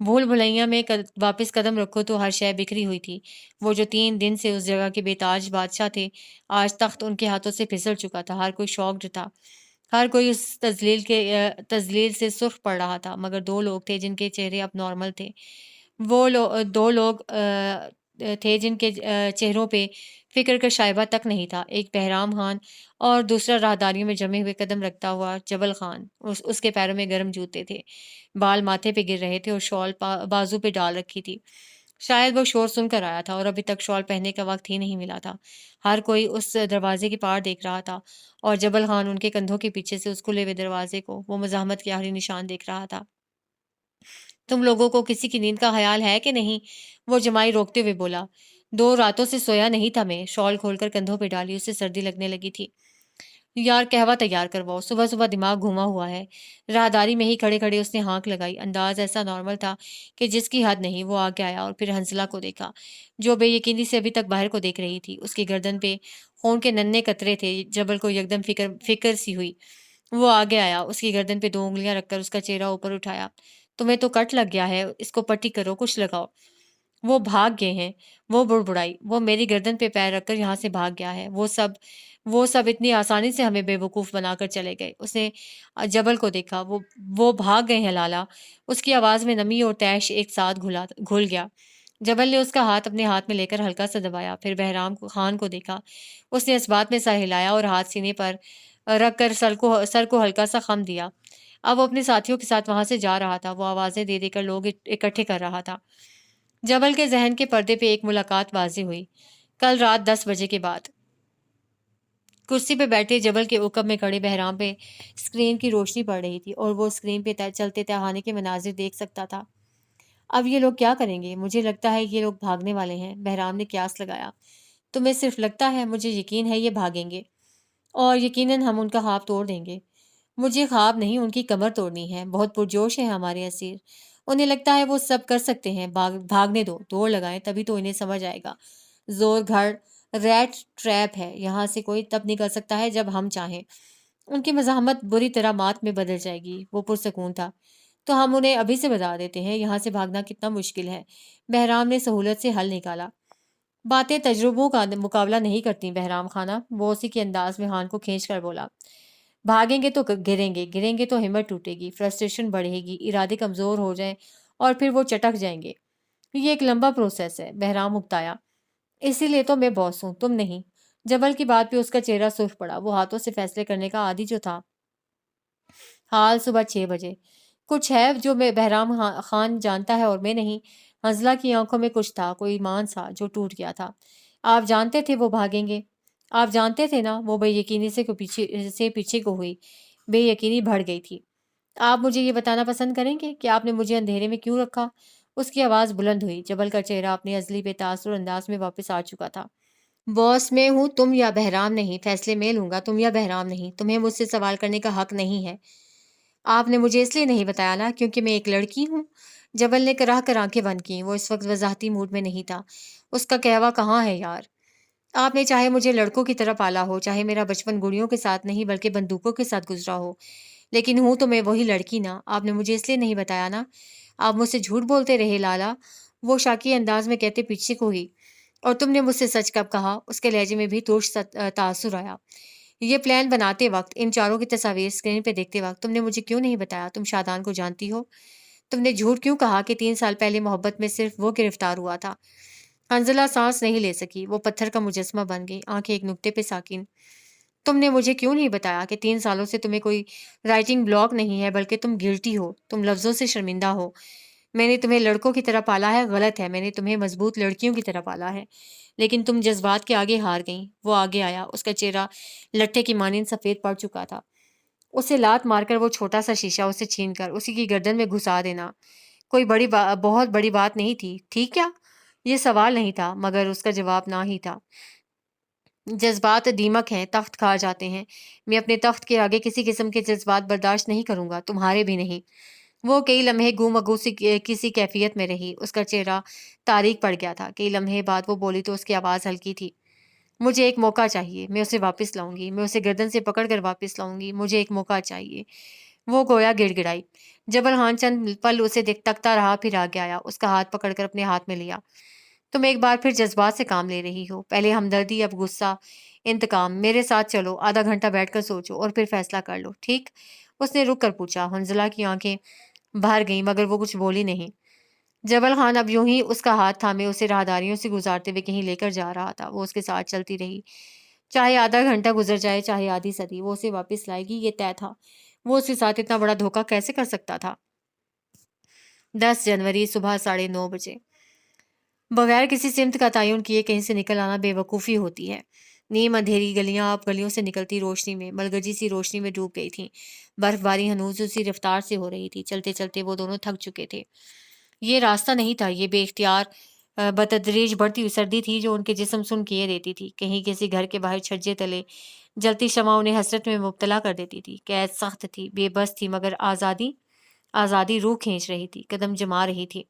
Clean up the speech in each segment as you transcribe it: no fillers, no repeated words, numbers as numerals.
بھول بھلائیاں میں واپس قدم رکھو تو ہر شے بکھری ہوئی تھی۔ وہ جو 3 دن سے اس جگہ کے بے تاج بادشاہ تھے، آج تخت ان کے ہاتھوں سے پھسل چکا تھا۔ ہر کوئی شاکڈ تھا، ہر کوئی اس تذلیل سے سرخ پڑ رہا تھا، مگر 2 لوگ تھے جن کے چہرے اب نارمل تھے۔ وہ 2 لوگ تھے جن کے چہروں پہ فکر کا شائبہ تک نہیں تھا، ایک بہرام خان اور دوسرا راہداریوں میں جمے ہوئے قدم رکھتا ہوا جبل خان۔ اس کے پیروں میں گرم جوتے تھے، بال ماتھے پہ گر رہے تھے اور شال بازو پہ ڈال رکھی تھی۔ شاید وہ شور سن کر آیا تھا اور ابھی تک شال پہننے کا وقت ہی نہیں ملا تھا۔ ہر کوئی اس دروازے کی پار دیکھ رہا تھا اور جبل خان ان کے کندھوں کے پیچھے سے اس کھلے ہوئے دروازے کو، وہ مزاحمت کے آخری نشان دیکھ رہا تھا۔ تم لوگوں کو کسی کی نیند کا خیال ہے کہ نہیں؟ وہ جمائی روکتے ہوئے بولا۔ 2 راتوں سے سویا نہیں تھا میں۔ شال کھول کر کندھوں پہ ڈالی، اسے سردی لگنے لگی تھی۔ یار قہوہ تیار کرواؤ، صبح صبح دماغ گھوما ہوا ہے۔ راہداری میں ہی کھڑے کھڑے اس نے ہانک لگائی، انداز ایسا نارمل تھا کہ جس کی حد نہیں۔ وہ آگے آیا اور پھر ہنزلہ کو دیکھا جو بے یقینی سے ابھی تک باہر کو دیکھ رہی تھی۔ اس کی گردن پہ خون کے ننھے قطرے تھے۔ جبل کو یکدم فکر سی ہوئی۔ وہ آگے آیا، اس کی گردن پہ 2 انگلیاں رکھ کر اس کا چہرہ اوپر اٹھایا۔ تمہیں تو کٹ لگ گیا ہے، اس کو پٹی کرو، کچھ لگاؤ۔ وہ بھاگ گئے ہیں، وہ بڑبڑائی۔ وہ میری گردن پہ پیر رکھ کر یہاں سے بھاگ گیا ہے۔ وہ سب اتنی آسانی سے ہمیں بے وقوف بنا کر چلے گئے۔ اس نے جبل کو دیکھا۔ وہ بھاگ گئے ہیں لالا۔ اس کی آواز میں نمی اور طیش ایک ساتھ گھل گیا۔ جبل نے اس کا ہاتھ اپنے ہاتھ میں لے کر ہلکا سا دبایا، پھر بہرام خان کو دیکھا۔ اس نے اس بات میں سر ہلایا اور ہاتھ سینے پر رکھ کر سر کو ہلکا سا خم دیا۔ اب وہ اپنے ساتھیوں کے ساتھ وہاں سے جا رہا تھا۔ وہ آوازیں دے دے کر لوگ اکٹھے کر رہا تھا۔ جبل کے ذہن کے پردے پہ ایک ملاقات واضح ہوئی۔ کل رات 10 بجے کے بعد۔ کرسی پہ بیٹھے جبل کے عقب میں کھڑے بہرام پہ اسکرین کی روشنی پڑ رہی تھی اور وہ اسکرین پہ چلتے تہانے کے مناظر دیکھ سکتا تھا۔ اب یہ لوگ کیا کریں گے؟ مجھے لگتا ہے یہ لوگ بھاگنے والے ہیں، بہرام نے قیاس لگایا۔ تمہیں صرف لگتا ہے؟ مجھے یقین ہے یہ بھاگیں گے اور یقیناً ہم ان کا خواب توڑ دیں گے۔ مجھے خواب نہیں، ان کی کمر توڑنی ہے۔ بہت پرجوش ہیں ہمارے اسیر، انہیں لگتا ہے وہ سب کر سکتے ہیں۔ بھاگنے دو، دوڑ لگائیں، تبھی تو انہیں سمجھ آئے گا۔ زور گھر ریٹ ٹریپ ہے، یہاں سے کوئی تب نکل سکتا ہے جب ہم چاہیں۔ ان کی مزاحمت بری طرح مات میں بدل جائے گی۔ وہ پرسکون تھا۔ تو ہم انہیں ابھی سے بتا دیتے ہیں یہاں سے بھاگنا کتنا مشکل ہے۔ بہرام نے سہولت سے حل نکالا۔ باتیں تجربوں کا مقابلہ نہیں کرتی بہرام خانہ، وہ اسی کے انداز میں خان کو کھینچ کر بولا۔ بھاگیں گے تو گریں گے تو ہمت ٹوٹے گی، فرسٹریشن بڑھے گی، ارادے کمزور ہو جائیں اور پھر وہ چٹک جائیں گے۔ یہ ایک لمبا پروسیس ہے، بہرام اکتایا۔ اسی لیے تو میں باس ہوں، تم نہیں۔ جبل کی بات پہ اس کا چہرہ سرخ پڑا۔ وہ ہاتھوں سے فیصلے کرنے کا عادی جو تھا۔ حال صبح 6 بجے۔ کچھ ہے جو میں بہرام خان جانتا ہے اور میں نہیں۔ حنزلہ کی آنکھوں میں کچھ تھا، کوئی ایمان سا جو ٹوٹ گیا تھا۔ آپ جانتے تھے وہ بھاگیں گے؟ آپ جانتے تھے نا؟ وہ بے یقینی سے پیچھے کو ہوئی، بے یقینی بڑھ گئی تھی۔ آپ مجھے یہ بتانا پسند کریں گے کہ آپ نے مجھے اندھیرے میں کیوں رکھا؟ اس کی آواز بلند ہوئی۔ جبل کا چہرہ اپنی ازلی بے تاثر انداز میں واپس آ چکا تھا۔ باس میں ہوں، تم یا بہرام نہیں۔ فیصلے میں لوں گا، تم یا بہرام نہیں۔ تمہیں مجھ سے سوال کرنے کا حق نہیں ہے۔ آپ نے مجھے اس لیے نہیں بتایا نا کیونکہ میں ایک لڑکی ہوں؟ جبل نے کراہ کر آنکھیں بند کیں۔ وہ اس وقت وضاحتی موڈ میں نہیں تھا۔ اس کا قہوہ کہاں ہے یار؟ آپ نے چاہے مجھے لڑکوں کی طرح پالا ہو، چاہے میرا بچپن گڑیوں کے ساتھ نہیں بلکہ بندوقوں کے ساتھ گزرا ہو، لیکن ہوں تو میں وہی لڑکی نا۔ آپ نے مجھے اس لیے نہیں بتایا نا۔ آپ مجھ سے جھوٹ بولتے رہے لالا، وہ شاکی انداز میں کہتے پیچھے کو ہوئی۔ اور تم نے مجھ سے سچ کب کہا؟ اس کے لہجے میں بھی ترش تاثر آیا۔ یہ پلان بناتے وقت، ان چاروں کی تصاویر اسکرین پہ دیکھتے وقت تم نے مجھے کیوں نہیں بتایا؟ تم شادان کو جانتی ہو؟ تم نے جھوٹ کیوں کہا کہ 3 سال پہلے محبت میں صرف وہ گرفتار ہوا تھا؟ حنزلہ سانس نہیں لے سکی، وہ پتھر کا مجسمہ بن گئی، آنکھیں ایک نقطے پہ ساکن۔ تم نے مجھے کیوں نہیں بتایا کہ 3 سالوں سے تمہیں کوئی رائٹنگ بلاک نہیں ہے بلکہ تم گلٹی ہو، تم لفظوں سے شرمندہ ہو؟ میں نے تمہیں لڑکوں کی طرح پالا ہے، غلط ہے، میں نے تمہیں مضبوط لڑکیوں کی طرح پالا ہے، لیکن تم جذبات کے آگے ہار گئیں۔ وہ آگے آیا، اس کا چہرہ لٹھے کی مانند سفید پڑ چکا تھا۔ اسے لات مار کر وہ چھوٹا سا شیشہ اسے چھین کر اسی کی گردن میں گھسا دینا کوئی بہت بڑی بات نہیں تھی، ٹھیک کیا؟ یہ سوال نہیں تھا مگر اس کا جواب نہ ہی تھا۔ جذبات دیمک ہیں، تخت کھا جاتے ہیں۔ میں اپنے تخت کے آگے کسی قسم کے جذبات برداشت نہیں کروں گا، تمہارے بھی نہیں۔ وہ کئی لمحے گم وگو سی کسی کیفیت میں رہی، اس کا چہرہ تاریک پڑ گیا تھا۔ کئی لمحے بعد وہ بولی تو اس کی آواز ہلکی تھی۔ مجھے ایک موقع چاہیے، میں اسے واپس لاؤں گی، میں اسے گردن سے پکڑ کر واپس لاؤں گی، مجھے ایک موقع چاہیے۔ وہ گویا گڑ گڑائی۔ جبل خان چند پل اسے تکتا رہا، پھر آگے آیا، اس کا ہاتھ پکڑ کر اپنے ہاتھ میں لیا۔ تم ایک بار پھر جذبات سے کام لے رہی ہو، پہلے ہمدردی، اب غصہ، انتقام۔ میرے ساتھ چلو، آدھا گھنٹہ بیٹھ کر سوچو اور پھر فیصلہ کر لو، ٹھیک؟ اس نے رک کر پوچھا۔ حنزلہ کی آنکھیں باہر گئیں مگر وہ کچھ بولی نہیں۔ جبل خان اب یوں ہی اس کا ہاتھ تھامے اسے راہداریوں سے گزارتے ہوئے کہیں لے کر جا رہا تھا۔ وہ اس کے ساتھ چلتی رہی، چاہے آدھا گھنٹہ گزر جائے، چاہے آدھی صدی، وہ اسے واپس لائے گی، یہ طے تھا۔ وہ اس کے ساتھ اتنا بڑا دھوکہ کیسے کر سکتا تھا؟ 10 جنوری صبح 9:30 بجے۔ بغیر کسی سمت کا تعین کیے کہیں سے نکل آنا بے وقوفی ہوتی ہے۔ نیم اندھیری گلیاں اب گلیوں سے نکلتی روشنی میں، ملگجی سی روشنی میں ڈوب گئی تھیں۔ برف باری ہنوز اسی رفتار سے ہو رہی تھی۔ چلتے چلتے وہ دونوں تھک چکے تھے۔ یہ راستہ نہیں تھا، یہ بے اختیار بتدریج بڑھتی ہوئی سردی تھی جو ان کے جسم سن کیے دیتی تھی۔ کہیں کسی گھر کے باہر چھجے تلے جلتی شمع انہیں حسرت میں مبتلا کر دیتی تھی۔ قید سخت تھی، بے بس تھی، مگر آزادی روح کھینچ رہی تھی، قدم جما رہی تھی۔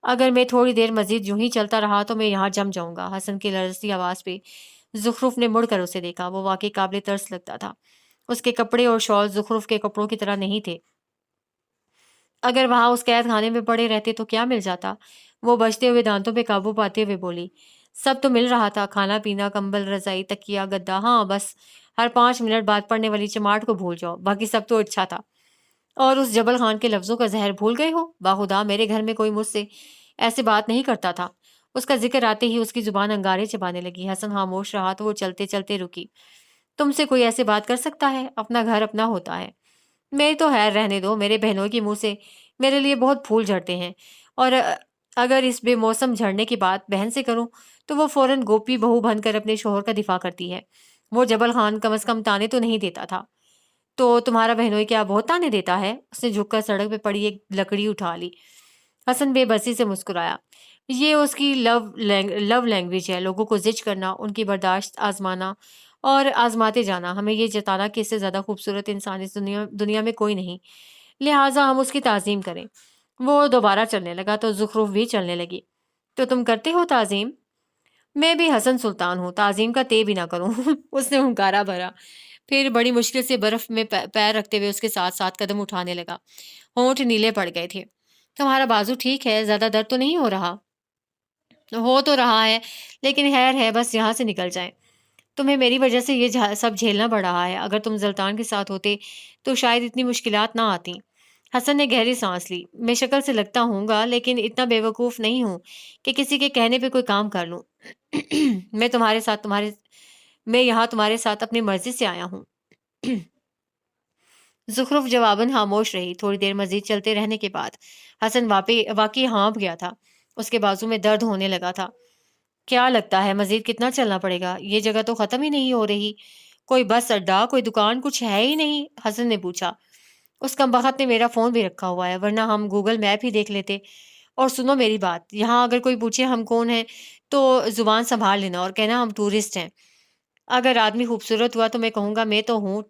اگر میں تھوڑی دیر مزید یوں ہی چلتا رہا تو میں یہاں جم جاؤں گا۔ حسن کی لرزتی آواز پہ زخرف نے مڑ کر اسے دیکھا۔ وہ واقعی قابل ترس لگتا تھا۔ اس کے کپڑے اور شال زخرف کے کپڑوں کی طرح نہیں تھے۔ اگر وہاں اس قید خانے میں پڑے رہتے تو کیا مل جاتا؟ وہ بجتے ہوئے دانتوں پہ قابو پاتے ہوئے بولی۔ سب تو مل رہا تھا، کھانا پینا، کمبل، رضائی، تکیا، گدا، ہاں بس ہر 5 منٹ بعد پڑنے والی چماٹ کو بھول جاؤ، باقی سب تو اچھا تھا۔ اور اس جبل خان کے لفظوں کا زہر بھول گئے ہو؟ باخدا میرے گھر میں کوئی مجھ سے ایسے بات نہیں کرتا تھا۔ اس کا ذکر آتے ہی اس کی زبان انگارے چبانے لگی۔ حسن خاموش رہا تو وہ چلتے چلتے رکی۔ تم سے کوئی ایسے بات کر سکتا ہے؟ اپنا گھر اپنا ہوتا ہے۔ میری تو خیر رہنے دو، میرے بہنوں کے منہ سے میرے لیے بہت پھول جھڑتے ہیں، اور اگر اس بے موسم جھڑنے کی بات بہن سے کروں تو وہ فوراً گوپی بہو بن کر اپنے شوہر کا دفاع کرتی ہے۔ وہ جبل خان کم از کم تانے تو نہیں دیتا تھا۔ تو تمہارا بہنوئی کیا بہت تانے دیتا ہے؟ اس نے جھک کر سڑک پہ پڑی ایک لکڑی اٹھا لی۔ حسن بے بسی سے مسکرایا۔ یہ اس کی لو لینگویج ہے، لوگوں کو زج کرنا، ان کی برداشت آزمانا اور آزماتے جانا، ہمیں یہ جتانا کہ اس سے زیادہ خوبصورت انسان اس دنیا میں کوئی نہیں، لہٰذا ہم اس کی تعظیم کریں۔ وہ دوبارہ چلنے لگا تو زخرف بھی چلنے لگی۔ تو تم کرتے ہو تعظیم؟ میں بھی حسن سلطان ہوں، تعظیم کا تے بھی نہ کروں اس نے ہنکارا بھرا، پھر بڑی مشکل سے برف میں پیر رکھتے ہوئے اس کے ساتھ ساتھ قدم اٹھانے لگا۔ ہونٹ نیلے پڑ گئے تھے۔ تمہارا بازو ٹھیک ہے؟ زیادہ درد تو نہیں ہو رہا؟ ہو تو رہا ہے لیکن خیر ہے، بس یہاں سے نکل جائیں۔ تمہیں میری وجہ سے یہ سب جھیلنا پڑ رہا ہے، اگر تم زلطان کے ساتھ ہوتے تو شاید اتنی مشکلات نہ آتی۔ حسن نے گہری سانس لی۔ میں شکل سے لگتا ہوں گا لیکن اتنا بے وقوف نہیں ہوں کہ کسی کے کہنے پہ کوئی کام کر لوں۔ میں یہاں تمہارے ساتھ اپنی مرضی سے آیا ہوں۔ زخرف جواباً خاموش رہی۔ تھوڑی دیر مزید چلتے رہنے کے بعد حسن واقعی ہانپ گیا تھا۔ اس کے بازو میں درد ہونے لگا تھا۔ کیا لگتا ہے مزید کتنا چلنا پڑے گا؟ یہ جگہ تو ختم ہی نہیں ہو رہی۔ کوئی بس اڈا، کوئی دکان، کچھ ہے ہی نہیں؟ حسن نے پوچھا۔ اس کمبخت نے میرا فون بھی رکھا ہوا ہے، ورنہ ہم گوگل میپ ہی دیکھ لیتے۔ اور سنو میری بات، یہاں اگر کوئی پوچھے ہم کون ہیں تو زبان سنبھال لینا اور کہنا ہم ٹورسٹ ہیں۔ اگر آدمی خوبصورت ہوا تو میں کہوں گا میں تو ہوں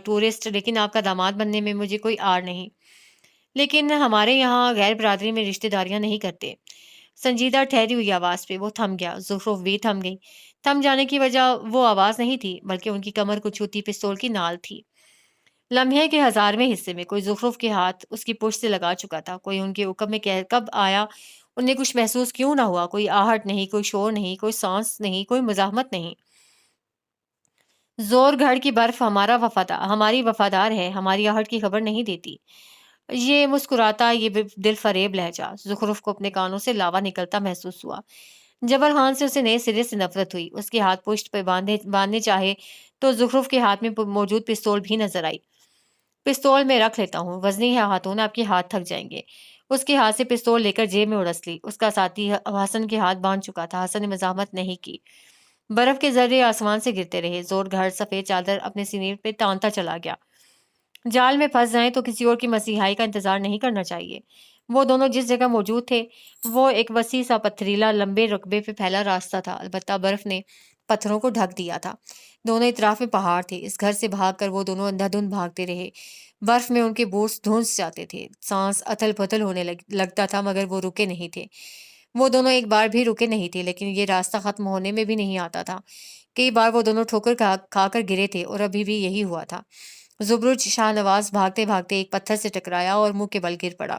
ٹورسٹ، لیکن آپ کا داماد بننے میں مجھے کوئی آر نہیں۔ لیکن ہمارے یہاں غیر برادری میں رشتہ داریاں نہیں کرتے۔ سنجیدہ ٹھہری ہوئی آواز پہ وہ تھم گیا۔ زخرف بھی تھم گئی۔ تھم جانے کی وجہ وہ آواز نہیں تھی بلکہ ان کی کمر کو چھوتی پستول کی نال تھی۔ لمحے کے 1000ویں حصے میں کوئی زخرف کے ہاتھ اس کی پشت سے لگا چکا تھا۔ کوئی ان کے عقب میں کب آیا، انہیں کچھ محسوس کیوں نہ ہوا؟ کوئی آہٹ نہیں، کوئی شور نہیں، کوئی سانس نہیں، کوئی مزاحمت نہیں۔ زور گھڑ کی برف ہماری وفادار ہے، ہماری آہٹ کی خبر نہیں دیتی۔ یہ مسکراتا، یہ دل فریب لہجہ زخرف کو اپنے کانوں سے لاوا نکلتا محسوس ہوا۔ جبل خان سے اسے نئے سرے سے نفرت ہوئی۔ اس کے ہاتھ پشت پہ باندھنے چاہے تو زخرف کے ہاتھ میں موجود پستول بھی نظر آئی۔ پستول میں رکھ لیتا ہوں، وزنی ہے ہاتھوں، آپ کے ہاتھ تھک جائیں گے۔ اس کے ہاتھ سے پستول لے کر جیب میں اڑس لی۔ اس کا ساتھی حسن کے ہاتھ باندھ چکا تھا۔ حسن نے مزاحمت نہیں کی۔ برف کے ذرے آسمان سے گرتے رہے۔ زور گھر سفید چادر اپنے سینے پہ تانتا چلا گیا۔ جال میں پھنس جائیں تو کسی اور کی مسیحائی کا انتظار نہیں کرنا چاہیے۔ وہ دونوں جس جگہ موجود تھے وہ ایک وسیع سا پتھریلا لمبے رقبے پہ پھیلا راستہ تھا، البتہ برف نے پتھروں کو ڈھک دیا تھا۔ دونوں اطراف میں پہاڑ تھے۔ اس گھر سے بھاگ کر وہ دونوں اندھا دھند بھاگتے رہے۔ برف میں ان کے بوٹس دھنس جاتے تھے، سانس اتھل پتھل ہونے لگتا تھا، مگر وہ رکے نہیں تھے۔ وہ دونوں ایک بار بھی رکے نہیں تھے، لیکن یہ راستہ ختم ہونے میں بھی نہیں آتا تھا۔ کئی بار وہ دونوں ٹھوکر کھا کر گرے تھے اور ابھی بھی یہی ہوا تھا۔ زبرج شاہ نواز بھاگتے بھاگتے ایک پتھر سے ٹکرایا اور منہ کے بل گر پڑا۔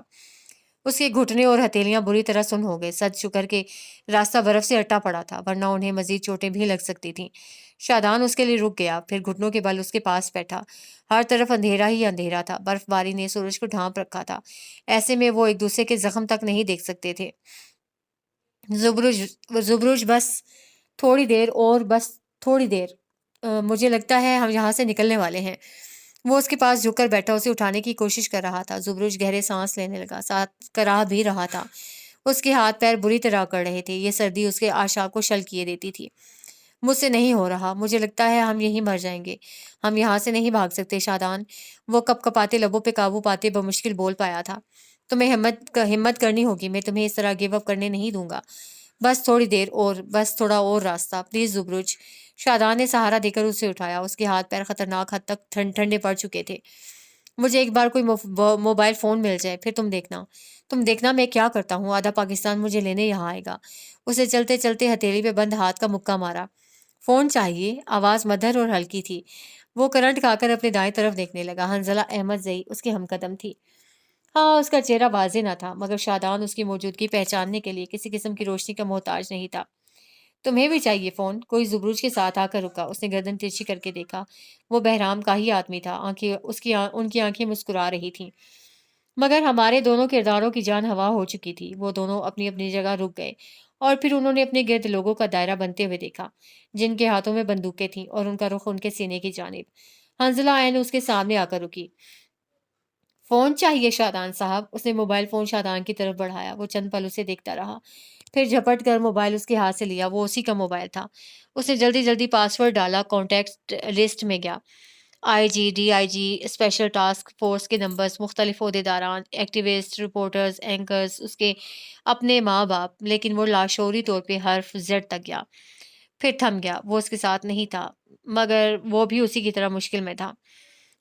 اس کے گھٹنے اور ہتھیلیاں بری طرح سن ہو گئے۔ سچ شکر کے راستہ برف سے اٹا پڑا تھا، ورنہ انہیں مزید چوٹیں بھی لگ سکتی تھیں۔ شادان اس کے لیے رک گیا، پھر گھٹنوں کے بل اس کے پاس بیٹھا۔ ہر طرف اندھیرا ہی اندھیرا تھا، برف باری نے سورج کو ڈھانپ رکھا تھا، ایسے میں وہ ایک دوسرے کے زخم تک نہیں دیکھ سکتے تھے۔ زبرج زبرج بس تھوڑی دیر اور، بس تھوڑی دیر، مجھے لگتا ہے ہم یہاں سے نکلنے والے ہیں۔ وہ اس کے پاس جھک کر بیٹھا، اسے اٹھانے کی کوشش کر رہا تھا۔ زبرج گہرے سانس لینے لگا، ساتھ کراہ بھی رہا تھا۔ اس کے ہاتھ پیر بری طرح اکڑ رہے تھے، یہ سردی اس کے اعصاب کو شل کیے دیتی تھی۔ مجھ سے نہیں ہو رہا، مجھے لگتا ہے ہم یہیں مر جائیں گے، ہم یہاں سے نہیں بھاگ سکتے شادان۔ وہ کپ کپاتے لبوں پہ قابو پاتے بمشکل بول پایا تھا۔ تمہیں ہمت کرنی ہوگی، میں تمہیں اس طرح گیو اپ کرنے نہیں دوں گا۔ بس تھوڑی دیر اور، بس تھوڑا اور راستہ، پلیز زبرج۔ شادان نے سہارا دے کر اسے اٹھایا، اس کے ہاتھ پیر خطرناک حد تک ٹھنڈے پڑ چکے تھے۔ مجھے ایک بار کوئی موبائل فون مل جائے، پھر تم دیکھنا میں کیا کرتا ہوں۔ آدھا پاکستان مجھے لینے یہاں آئے گا۔ اسے چلتے چلتے ہتھیلی پہ بند ہاتھ کا مکہ مارا۔ فون چاہیے؟ آواز مدھر اور ہلکی تھی۔ وہ کرنٹ کھا کر اپنے دائیں طرف دیکھنے لگا۔ حنزلہ احمد زئی اس کی ہم قدم تھی۔ ہاں، اس کا چہرہ واضح نہ تھا، مگر شادان اس کی موجودگی پہچاننے کے لیے کسی قسم کی روشنی کا محتاج نہیں تھا۔ تمہیں بھی چاہیے فون؟ کوئی زبروج کے ساتھ آ کر رکا۔ اس نے گردن ترچھی کر کے دیکھا۔ وہ بہرام کا ہی آدمی تھا، ان کی آنکھیں مسکرا رہی تھیں۔ مگر ہمارے دونوں کرداروں کی جان ہوا ہو چکی تھی۔ وہ دونوں اپنی اپنی جگہ رک گئے، اور پھر انہوں نے اپنے گرد لوگوں کا دائرہ بنتے ہوئے دیکھا، جن کے ہاتھوں میں بندوقیں تھیں، اور ان کا رخ ان کے سینے کی جانب۔ حنزلہ عین اس کے سامنے آ کر رکی۔ فون چاہیے شادان صاحب؟ اس نے موبائل فون شادان کی طرف بڑھایا۔ وہ چند پل اسے دیکھتا رہا، پھر جھپٹ کر موبائل اس کے ہاتھ سے لیا۔ وہ اسی کا موبائل تھا۔ اس نے جلدی جلدی پاس ورڈ ڈالا، کانٹیکٹ لسٹ میں گیا۔ IG, DIG, special task force کے نمبرز، مختلف عہدیداران، ایکٹیوسٹ، رپورٹرز، اینکرز، اس کے اپنے ماں باپ، لیکن وہ لاشعوری طور پہ حرف زیڈ تک گیا، پھر تھم گیا۔ وہ اس کے ساتھ نہیں تھا، مگر وہ بھی اسی کی طرح مشکل میں تھا۔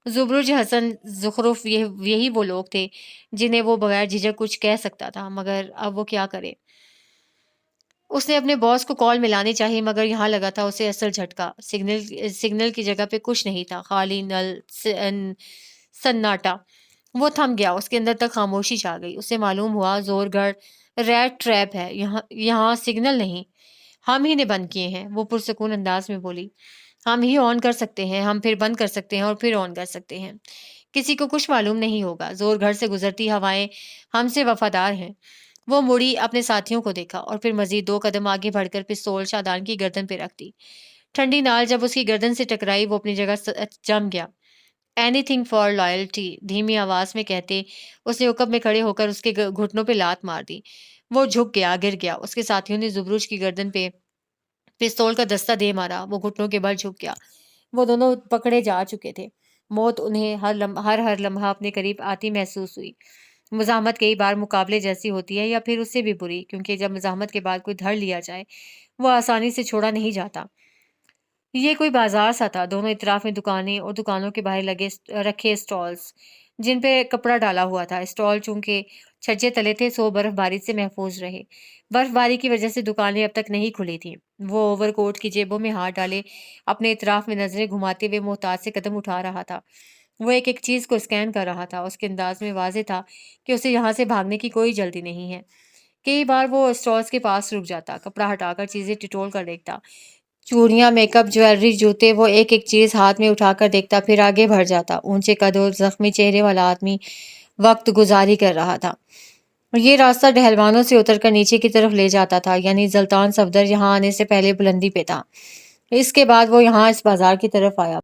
زبرج، حسن، زخرف، یہی وہ لوگ تھے جنہیں وہ بغیر جھجک کچھ کہہ سکتا تھا، مگر اب وہ کیا کرے؟ اس نے اپنے باس کو کال ملانی چاہی، مگر یہاں لگا تھا اسے اصل جھٹکا۔ سگنل کی جگہ پہ کچھ نہیں تھا، خالی نل، سناٹا۔ وہ تھم گیا، اس کے اندر تک خاموشی چھا گئی۔ اسے معلوم ہوا زور گڑھ ریٹ ٹریپ ہے، یہاں سگنل نہیں، ہم ہی نے بند کیے ہیں۔ وہ پرسکون انداز میں بولی، ہم ہی آن کر سکتے ہیں، ہم پھر بند کر سکتے ہیں اور پھر آن کر سکتے ہیں۔ کسی کو کچھ معلوم نہیں ہوگا۔ زور گھر سے گزرتی ہوائیں ہم سے وفادار ہیں۔ وہ مڑی، اپنے ساتھیوں کو دیکھا، اور پھر مزید 2 قدم آگے بڑھ کر پستول شادان کی گردن پہ رکھ دی۔ ٹھنڈی نال جب اس کی گردن سے ٹکرائی، وہ اپنی جگہ جم گیا۔ اینی تھنگ فار لائلٹی، دھیمی آواز میں کہتے اس نے عقب میں کھڑے ہو کر اس کے گھٹنوں پہ لات مار دی۔ وہ جھک گیا، گر گیا۔ اس کے ساتھیوں نے زبروج کی گردن پہ پستول کا دستہ دے مارا۔ وہ گھٹنوں کے بل جھک گیا۔ وہ دونوں پکڑے جا چکے تھے۔ موت انہیں ہر لمحہ اپنے قریب آتی محسوس ہوئی۔ مزاحمت کئی بار مقابلے جیسی ہوتی ہے، یا پھر اس سے بھی بری، کیونکہ جب مزاحمت کے بعد کوئی دھڑ لیا جائے، وہ آسانی سے چھوڑا نہیں جاتا۔ یہ کوئی بازار سا تھا، دونوں اطراف میں دکانیں، اور دکانوں کے باہر رکھے اسٹالز جن پہ کپڑا ڈالا ہوا تھا۔ اسٹال چونکہ چھجے تلے تھے، سو برف باری سے محفوظ رہے۔ برف باری کی وجہ سے دکانیں اب تک نہیں کھلی تھیں۔ وہ اوور کوٹ کی جیبوں میں ہاتھ ڈالے اپنے اطراف میں نظریں گھماتے ہوئے محتاط سے قدم اٹھا رہا تھا۔ وہ ایک ایک چیز کو اسکین کر رہا تھا۔ اس کے انداز میں واضح تھا کہ اسے یہاں سے بھاگنے کی کوئی جلدی نہیں ہے۔ کئی بار وہ اسٹالز کے پاس رک جاتا، کپڑا ہٹا کر چیزیں ٹٹول کر دیکھتا، چوڑیاں، میک اپ، جویلری، جوتے، وہ ایک ایک چیز ہاتھ میں اٹھا کر دیکھتا، پھر آگے بڑھ جاتا۔ اونچے قد اور زخمی چہرے والا آدمی وقت گزاری کر رہا تھا۔ یہ راستہ ڈھلوانوں سے اتر کر نیچے کی طرف لے جاتا تھا، یعنی زلطان صفدر یہاں آنے سے پہلے بلندی پہ تھا۔ اس کے بعد وہ یہاں اس بازار کی طرف آیا۔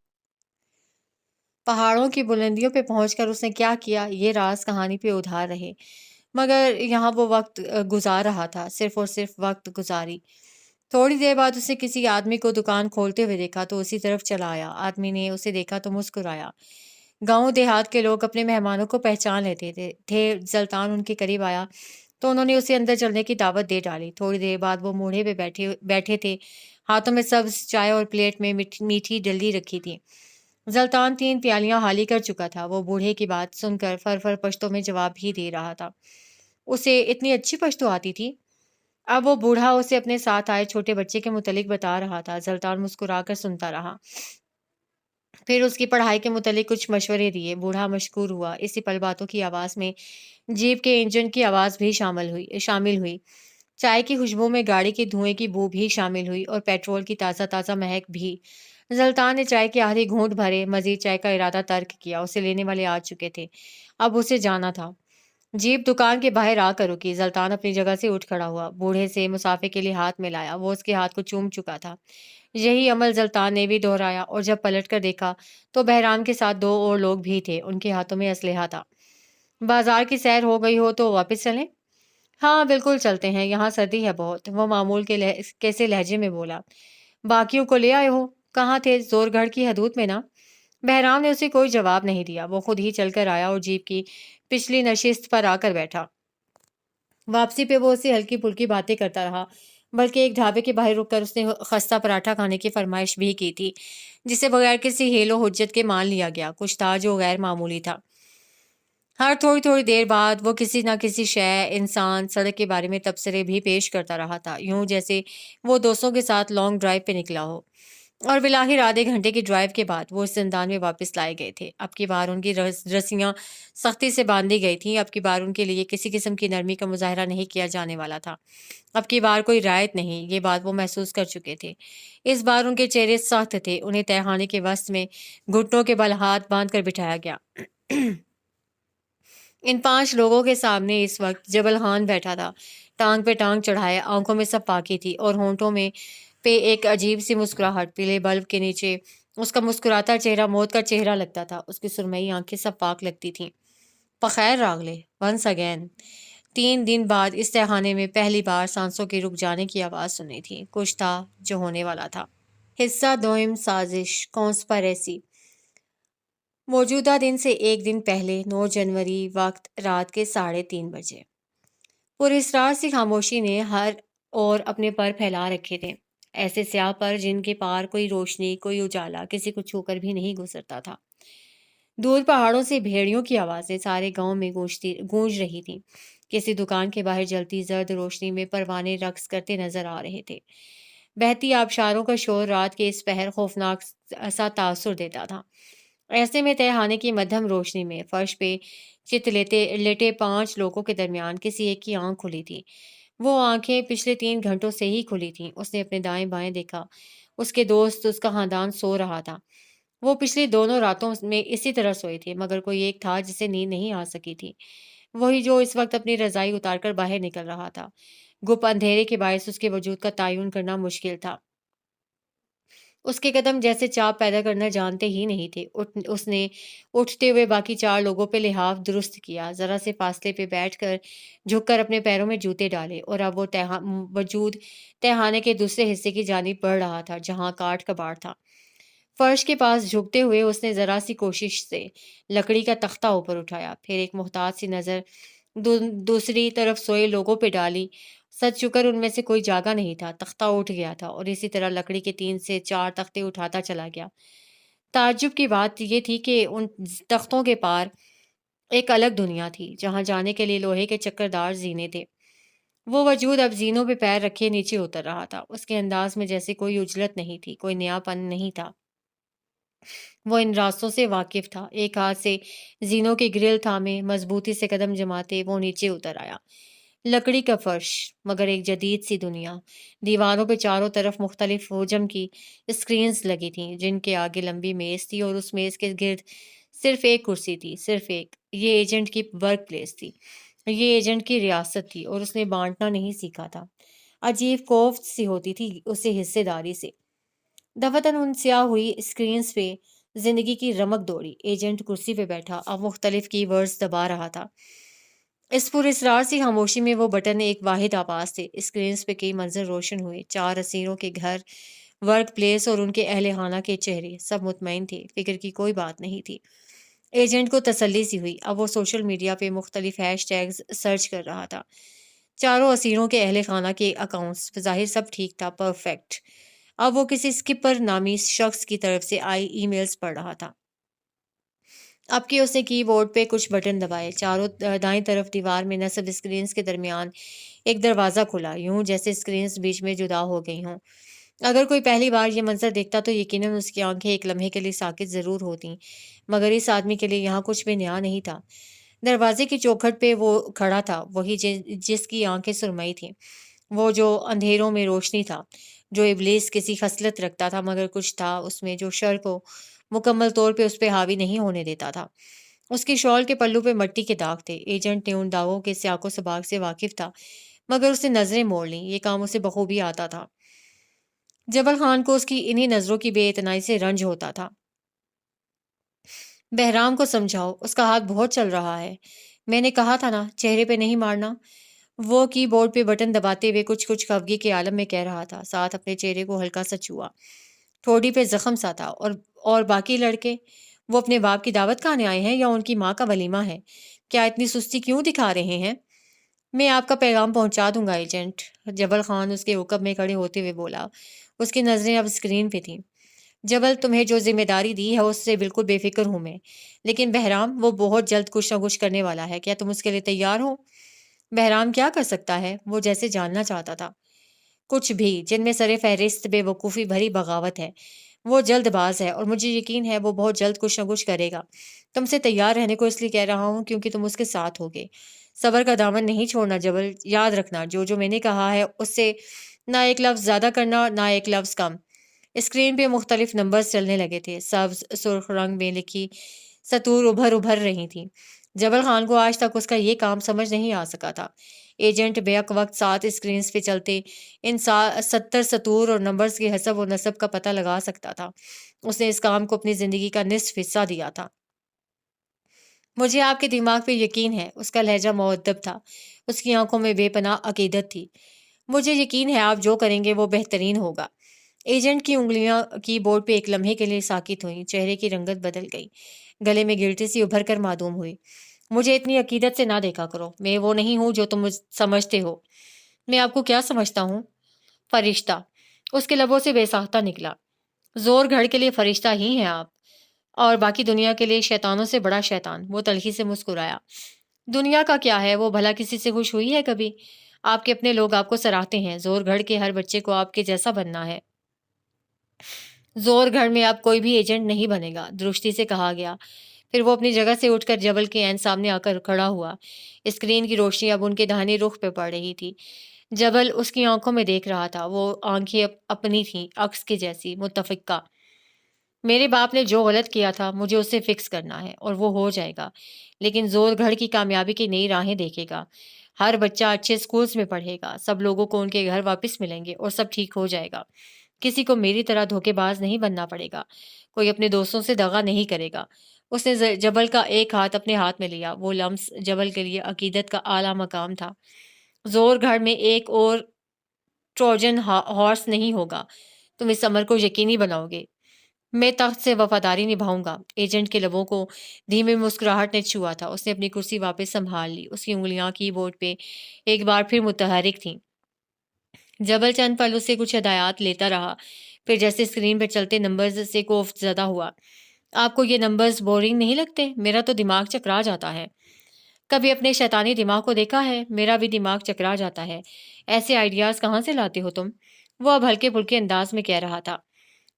پہاڑوں کی بلندیوں پہ پہنچ کر اس نے کیا کیا، یہ راز کہانی پہ ادھار رہے، مگر یہاں وہ وقت گزار رہا تھا، صرف اور صرف وقت گزاری۔ تھوڑی دیر بعد اسے کسی آدمی کو دکان کھولتے ہوئے دیکھا تو اسی طرف چلا آیا۔ آدمی نے اسے دیکھا تو مسکرایا۔ گاؤں دیہات کے لوگ اپنے مہمانوں کو پہچان لیتے تھے۔ زلطان ان کے قریب آیا تو انہوں نے اسے اندر چلنے کی دعوت دے ڈالی۔ تھوڑی دیر بعد وہ موڑے پہ بیٹھے تھے، ہاتھوں میں سبز چائے اور پلیٹ میں میٹھی ڈلی رکھی تھی۔ زلطان 3 پیالیاں خالی کر چکا تھا۔ وہ بوڑھے کی بات سن کر فر پشتوں میں جواب بھی دے رہا تھا۔ اسے اتنی اچھی پشتو آتی تھی۔ اب وہ بوڑھا اسے اپنے ساتھ آئے چھوٹے بچے کے متعلق بتا رہا تھا۔ زلطان مسکرا کر سنتا رہا۔ پھر اس کی پڑھائی کے متعلق کچھ مشورے دیے۔ بوڑھا مشکور ہوا۔ اسی پل باتوں کی آواز میں جیپ کے انجن کی آواز بھی شامل ہوئی۔ چائے کی خوشبو میں گاڑی کے دھوئیں کی بو بھی شامل ہوئی اور پیٹرول کی تازہ تازہ مہک بھی۔ زلطان نے چائے کے آخری گھونٹ بھرے، مزید چائے کا ارادہ ترک کیا۔ اسے لینے والے آ چکے تھے، اب اسے جانا تھا۔ جیپ دکان کے باہر آ کر رکی۔ زلطان اپنی جگہ سے اٹھ کھڑا ہوا، بوڑھے سے مسافے کے لیے ہاتھ ملایا۔ وہ اس کے ہاتھ کو چوم چکا تھا۔ یہی عمل زلطان نے بھی دہرایا، اور جب پلٹ کر دیکھا تو بہرام کے ساتھ 2 اور لوگ بھی تھے۔ ان کے ہاتھوں میں اسلحہ تھا۔ بازار کی سیر ہو گئی ہو تو واپس چلیں؟ ہاں بالکل چلتے ہیں، یہاں سردی ہے بہت، وہ معمول کے کیسے لہجے میں بولا۔ باقیوں کو لے آئے ہو؟ کہاں تھے؟ زور گڑھ کی حدود میں نا؟ بہرام نے اسے کوئی جواب نہیں دیا۔ وہ خود ہی چل کر آیا اور جیپ کی پچھلی نشست پر آ کر بیٹھا۔ واپسی پہ وہ اسے ہلکی پھلکی باتیں کرتا رہا، بلکہ ایک ڈھابے کے باہر رک کر اس نے خستہ پراٹھا کھانے کی فرمائش بھی کی تھی، جسے بغیر کسی ہیل و حجت کے مان لیا گیا۔ کچھ تھا جو غیر معمولی تھا۔ ہر تھوڑی تھوڑی دیر بعد وہ کسی نہ کسی شے، انسان، سڑک کے بارے میں تبصرے بھی پیش کرتا رہا تھا، یوں جیسے وہ دوستوں کے ساتھ لانگ ڈرائیو پہ نکلا ہو۔ اور بالآخر آدھے گھنٹے کی ڈرائیو کے بعد وہ اس زندان میں واپس لائے گئے تھے۔ اب کی بار ان کی رسیاں سختی سے باندھی گئی تھیں۔ اب کی بار ان کے لیے کسی قسم کی نرمی کا مظاہرہ نہیں کیا جانے والا تھا۔ اب کی بار کوئی رعایت نہیں، یہ بات وہ محسوس کر چکے تھے۔ اس بار ان کے چہرے سخت تھے۔ انہیں تہہ خانے کے وسط میں گھٹنوں کے بل ہاتھ باندھ کر بٹھایا گیا۔ ان 5 لوگوں کے سامنے اس وقت جبل خان بیٹھا تھا، ٹانگ پہ ٹانگ چڑھائے، آنکھوں میں سب پاکی تھی اور ہونٹوں میں پہ ایک عجیب سی مسکراہٹ۔ پیلے بلب کے نیچے اس کا مسکراتا چہرہ موت کا چہرہ لگتا تھا۔ اس کی سرمئی آنکھیں سب پاک لگتی تھیں۔ بخیر راغلے، ونس اگین۔ 3 دن بعد اس تہخانے میں پہلی بار سانسوں کے رک جانے کی آواز سنی تھی۔ کچھ تھا جو ہونے والا تھا۔ حصہ دوئم، سازش، کانسپریسی۔ موجودہ دن سے 1 دن پہلے، 9 جنوری، وقت رات کے 3:30 بجے۔ پراسرار سی خاموشی نے ہر اور اپنے پر پھیلا رکھے تھے، ایسے سیاہ پر جن کے پار کوئی روشنی، کوئی اجالا کسی کو چھو کر بھی نہیں گزرتا تھا۔ دور پہاڑوں سے بھیڑیوں کی آوازیں سارے گاؤں میں گونج رہی تھیں۔ کسی دکان کے باہر جلتی زرد روشنی میں پروانے رقص کرتے نظر آ رہے تھے۔ بہتی آبشاروں کا شور رات کے اس پہر خوفناک سا تاثر دیتا تھا۔ ایسے میں تہہ خانے کی مدھم روشنی میں فرش پہ چت لیٹے 5 لوگوں کے درمیان کسی ایک کی آنکھ کھلی تھی۔ وہ آنکھیں پچھلے 3 گھنٹوں سے ہی کھلی تھیں۔ اس نے اپنے دائیں بائیں دیکھا۔ اس کے دوست، اس کا خاندان سو رہا تھا۔ وہ پچھلی دونوں راتوں میں اسی طرح سوئے تھے، مگر کوئی ایک تھا جسے نیند نہیں آ سکی تھی، وہی جو اس وقت اپنی رضائی اتار کر باہر نکل رہا تھا۔ گپ اندھیرے کے باعث اس کے وجود کا تعین کرنا مشکل تھا۔ اس کے قدم جیسے چاپ پیدا کرنا جانتے ہی نہیں تھے۔ اس نے اٹھتے ہوئے باقی 4 لوگوں پہ لحاف درست کیا، ذرا سے فاصلے پہ بیٹھ کر جھک کر اپنے پیروں میں جوتے ڈالے، اور اب وہ وجود تہہ خانے کے دوسرے حصے کی جانب بڑھ رہا تھا جہاں کاٹ کباڑ تھا۔ فرش کے پاس جھکتے ہوئے اس نے ذرا سی کوشش سے لکڑی کا تختہ اوپر اٹھایا، پھر ایک محتاط سی نظر دوسری طرف سوئے لوگوں پہ ڈالی۔ سچ شکر ان میں سے کوئی جاگا نہیں تھا۔ تختہ اٹھ گیا تھا اور اسی طرح لکڑی کے 3 سے 4 تختے اٹھاتا چلا گیا۔ تعجب کی بات یہ تھی کہ ان تختوں کے پار ایک الگ دنیا تھی، جہاں جانے کے لیے لوہے کے چکردار زینے تھے۔ وہ وجود اب زینوں پہ پیر رکھے نیچے اتر رہا تھا۔ اس کے انداز میں جیسے کوئی عجلت نہیں تھی، کوئی نیا پن نہیں تھا۔ وہ ان راستوں سے واقف تھا۔ ایک ہاتھ سے زینوں کی گرل تھامے، مضبوطی سے قدم جماتے وہ نیچے اتر آیا۔ لکڑی کا فرش، مگر ایک جدید سی دنیا۔ دیواروں پہ چاروں طرف مختلف حجم کی اسکرینز لگی تھیں، جن کے آگے لمبی میز تھی اور اس میز کے گرد صرف ایک کرسی تھی، صرف ایک۔ یہ ایجنٹ کی ورک پلیس تھی، یہ ایجنٹ کی ریاست تھی، اور اس نے بانٹنا نہیں سیکھا تھا۔ عجیب کوفت سی ہوتی تھی اسے حصے داری سے۔ دفتن ان سیاہ ہوئی اسکرینز پہ زندگی کی رمق دوڑی۔ ایجنٹ کرسی پہ بیٹھا، اب مختلف کی ورڈز دبا رہا تھا۔ اس پراسرار سی خاموشی میں وہ بٹن ایک واحد آواز تھے۔ اسکرینز پہ کئی منظر روشن ہوئے، 4 اسیروں کے گھر، ورک پلیس اور ان کے اہل خانہ کے چہرے، سب مطمئن تھے، فکر کی کوئی بات نہیں تھی۔ ایجنٹ کو تسلی سی ہوئی۔ اب وہ سوشل میڈیا پہ مختلف ہیش ٹیگز سرچ کر رہا تھا۔ 4 اسیروں کے اہل خانہ کے اکاؤنٹس، بظاہر سب ٹھیک تھا، پرفیکٹ۔ اب وہ کسی اسکپر نامی شخص کی طرف سے آئی ای میلز پڑھ رہا تھا۔ اب کہ اس نے کی بورڈ پہ کچھ بٹن دبائے، چاروں دائیں طرف دیوار میں نصب اسکرینز کے درمیان ایک دروازہ کھلا، یوں جیسے اسکرینز بیچ میں جدا ہو گئی ہوں۔ اگر کوئی پہلی بار یہ منظر دیکھتا تو یقیناً اس کی آنکھیں ایک لمحے کے لیے ساکت ضرور ہوتیں، مگر اس آدمی کے لیے یہاں کچھ بھی نیا نہیں تھا۔ دروازے کی چوکھٹ پہ وہ کھڑا تھا، وہی جس کی آنکھیں سرمئی تھیں، وہ جو اندھیروں میں روشنی تھا، جو ابلیس کسی خصلت رکھتا تھا، مگر کچھ تھا اس میں جو شر کو مکمل طور پہ اس پہ حاوی نہیں ہونے دیتا تھا۔ اس کی شال کے پلو پہ مٹی کے داغ تھے۔ ایجنٹ نے ان داغوں کے سیاق و سباق سے واقف تھا، مگر اس نے نظریں موڑ لیں۔ یہ کام اسے بخوبی آتا تھا۔ جبل خان کو اس کی انہی نظروں کی بے اعتنائی سے رنج ہوتا تھا۔ بہرام کو سمجھاؤ، اس کا ہاتھ بہت چل رہا ہے۔ میں نے کہا تھا نا، چہرے پہ نہیں مارنا۔ وہ کی بورڈ پہ بٹن دباتے ہوئے کچھ خفگی کے عالم میں کہہ رہا تھا، ساتھ اپنے چہرے کو ہلکا سا چھوا۔ ٹھوڑی پہ زخم سا تھا۔ اور باقی لڑکے، وہ اپنے باپ کی دعوت کھانے آئے ہیں یا ان کی ماں کا ولیمہ ہے؟ کیا اتنی سستی کیوں دکھا رہے ہیں؟ میں آپ کا پیغام پہنچا دوں گا ایجنٹ، جبل خان اس کے عقب میں کھڑے ہوتے ہوئے بولا۔ اس کی نظریں اب اسکرین پہ تھیں۔ جبل، تمہیں جو ذمہ داری دی ہے اس سے بالکل بے فکر ہوں میں، لیکن بہرام وہ بہت جلد کچھ نہ کچھ کرنے والا ہے، کیا تم اس کے لیے تیار ہو؟ بہرام کیا کر سکتا ہے؟ وہ جیسے جاننا چاہتا تھا۔ کچھ بھی، جن میں سر فہرست بے وقوفی بھری بغاوت ہے۔ وہ جلد باز ہے اور مجھے یقین ہے وہ بہت جلد کچھ نہ کچھ کرے گا۔ تم سے تیار رہنے کو اس لیے کہہ رہا ہوں کیونکہ تم اس کے ساتھ ہوگے۔ صبر کا دامن نہیں چھوڑنا جبل، یاد رکھنا جو میں نے کہا ہے اس سے نہ ایک لفظ زیادہ کرنا نہ ایک لفظ کم۔ اسکرین پہ مختلف نمبرز چلنے لگے تھے، سبز سرخ رنگ میں لکھی سطور ابھر رہی تھیں۔ جبل خان کو آج تک اس کا یہ کام سمجھ نہیں آ سکا تھا۔ ایجنٹ بیک وقت 7 اسکرینز پہ چلتے ان 70 سطور اور نمبرز کے حسب و نسب کا پتہ لگا سکتا تھا۔ اس نے اس کام کو اپنی زندگی کا نصف حصہ دیا تھا۔ مجھے آپ کے دماغ پہ یقین ہے۔ اس کا لہجہ مؤدب تھا، اس کی آنکھوں میں بے پناہ عقیدت تھی۔ مجھے یقین ہے آپ جو کریں گے وہ بہترین ہوگا۔ ایجنٹ کی انگلیاں کی بورڈ پہ ایک لمحے کے لیے ساکت ہوئیں، چہرے کی رنگت بدل گئی، گلے میں گلٹی سی ابھر کر معدوم ہوئی۔ مجھے اتنی عقیدت سے نہ دیکھا کرو، میں وہ نہیں ہوں جو تم سمجھتے ہو۔ میں آپ کو کیا سمجھتا ہوں؟ فرشتہ۔ اس کے لبوں سے بے ساختہ نکلا۔ زور گھڑ کے لیے فرشتہ ہی ہیں آپ، اور باقی دنیا کے لیے شیطانوں سے بڑا شیطان۔ وہ تلخی سے مسکرایا۔ دنیا کا کیا ہے، وہ بھلا کسی سے خوش ہوئی ہے کبھی؟ آپ کے اپنے لوگ آپ کو سراہتے ہیں۔ زور گھڑ کے ہر بچے کو آپ کے جیسا بننا ہے۔ زور گھر میں اب کوئی بھی ایجنٹ نہیں بنے گا، درستی سے کہا گیا۔ پھر وہ اپنی جگہ سے اٹھ کر جبل کے عین سامنے آ کر کھڑا ہوا۔ اسکرین کی روشنی اب ان کے داہنے رخ پہ پڑ رہی تھی۔ جبل اس کی آنکھوں میں دیکھ رہا تھا، وہ آنکھیں اپنی تھیں، عکس کی جیسی متفقہ۔ میرے باپ نے جو غلط کیا تھا مجھے اسے فکس کرنا ہے، اور وہ ہو جائے گا، لیکن زور گھڑ کی کامیابی کی نئی راہیں دیکھے گا۔ ہر بچہ اچھے سکولز میں پڑھے گا، سب لوگوں کو ان کے گھر واپس ملیں گے اور سب ٹھیک ہو جائے گا۔ کسی کو میری طرح دھوکے باز نہیں بننا پڑے گا، کوئی اپنے دوستوں سے دغا نہیں کرے گا۔ اس نے جبل کا ایک ہاتھ اپنے ہاتھ میں لیا۔ وہ لمس جبل کے لیے عقیدت کا اعلیٰ مقام تھا۔ زور گھر میں ایک اور ٹروجن ہارس نہیں ہوگا، تم اس امر کو یقینی بناؤ گے۔ میں تخت سے وفاداری نبھاؤں گا۔ ایجنٹ کے لبوں کو دھیمی مسکراہٹ نے چھوا تھا۔ اس نے اپنی کرسی واپس سنبھال لی۔ اس کی انگلیاں کی بورڈ پہ ایک بار پھر متحرک تھیں۔ جبل چند پل اس سے کچھ ہدایات لیتا رہا، پھر جیسے اسکرین پر چلتے نمبرز سے کوفت زدہ ہوا۔ آپ کو یہ نمبرز بورنگ نہیں لگتے؟ میرا تو دماغ چکرا جاتا ہے۔ کبھی اپنے شیطانی دماغ کو دیکھا ہے؟ میرا بھی دماغ چکرا جاتا ہے۔ ایسے آئیڈیاز کہاں سے لاتے ہو تم؟ وہ اب ہلکے پھلکے انداز میں کہہ رہا تھا۔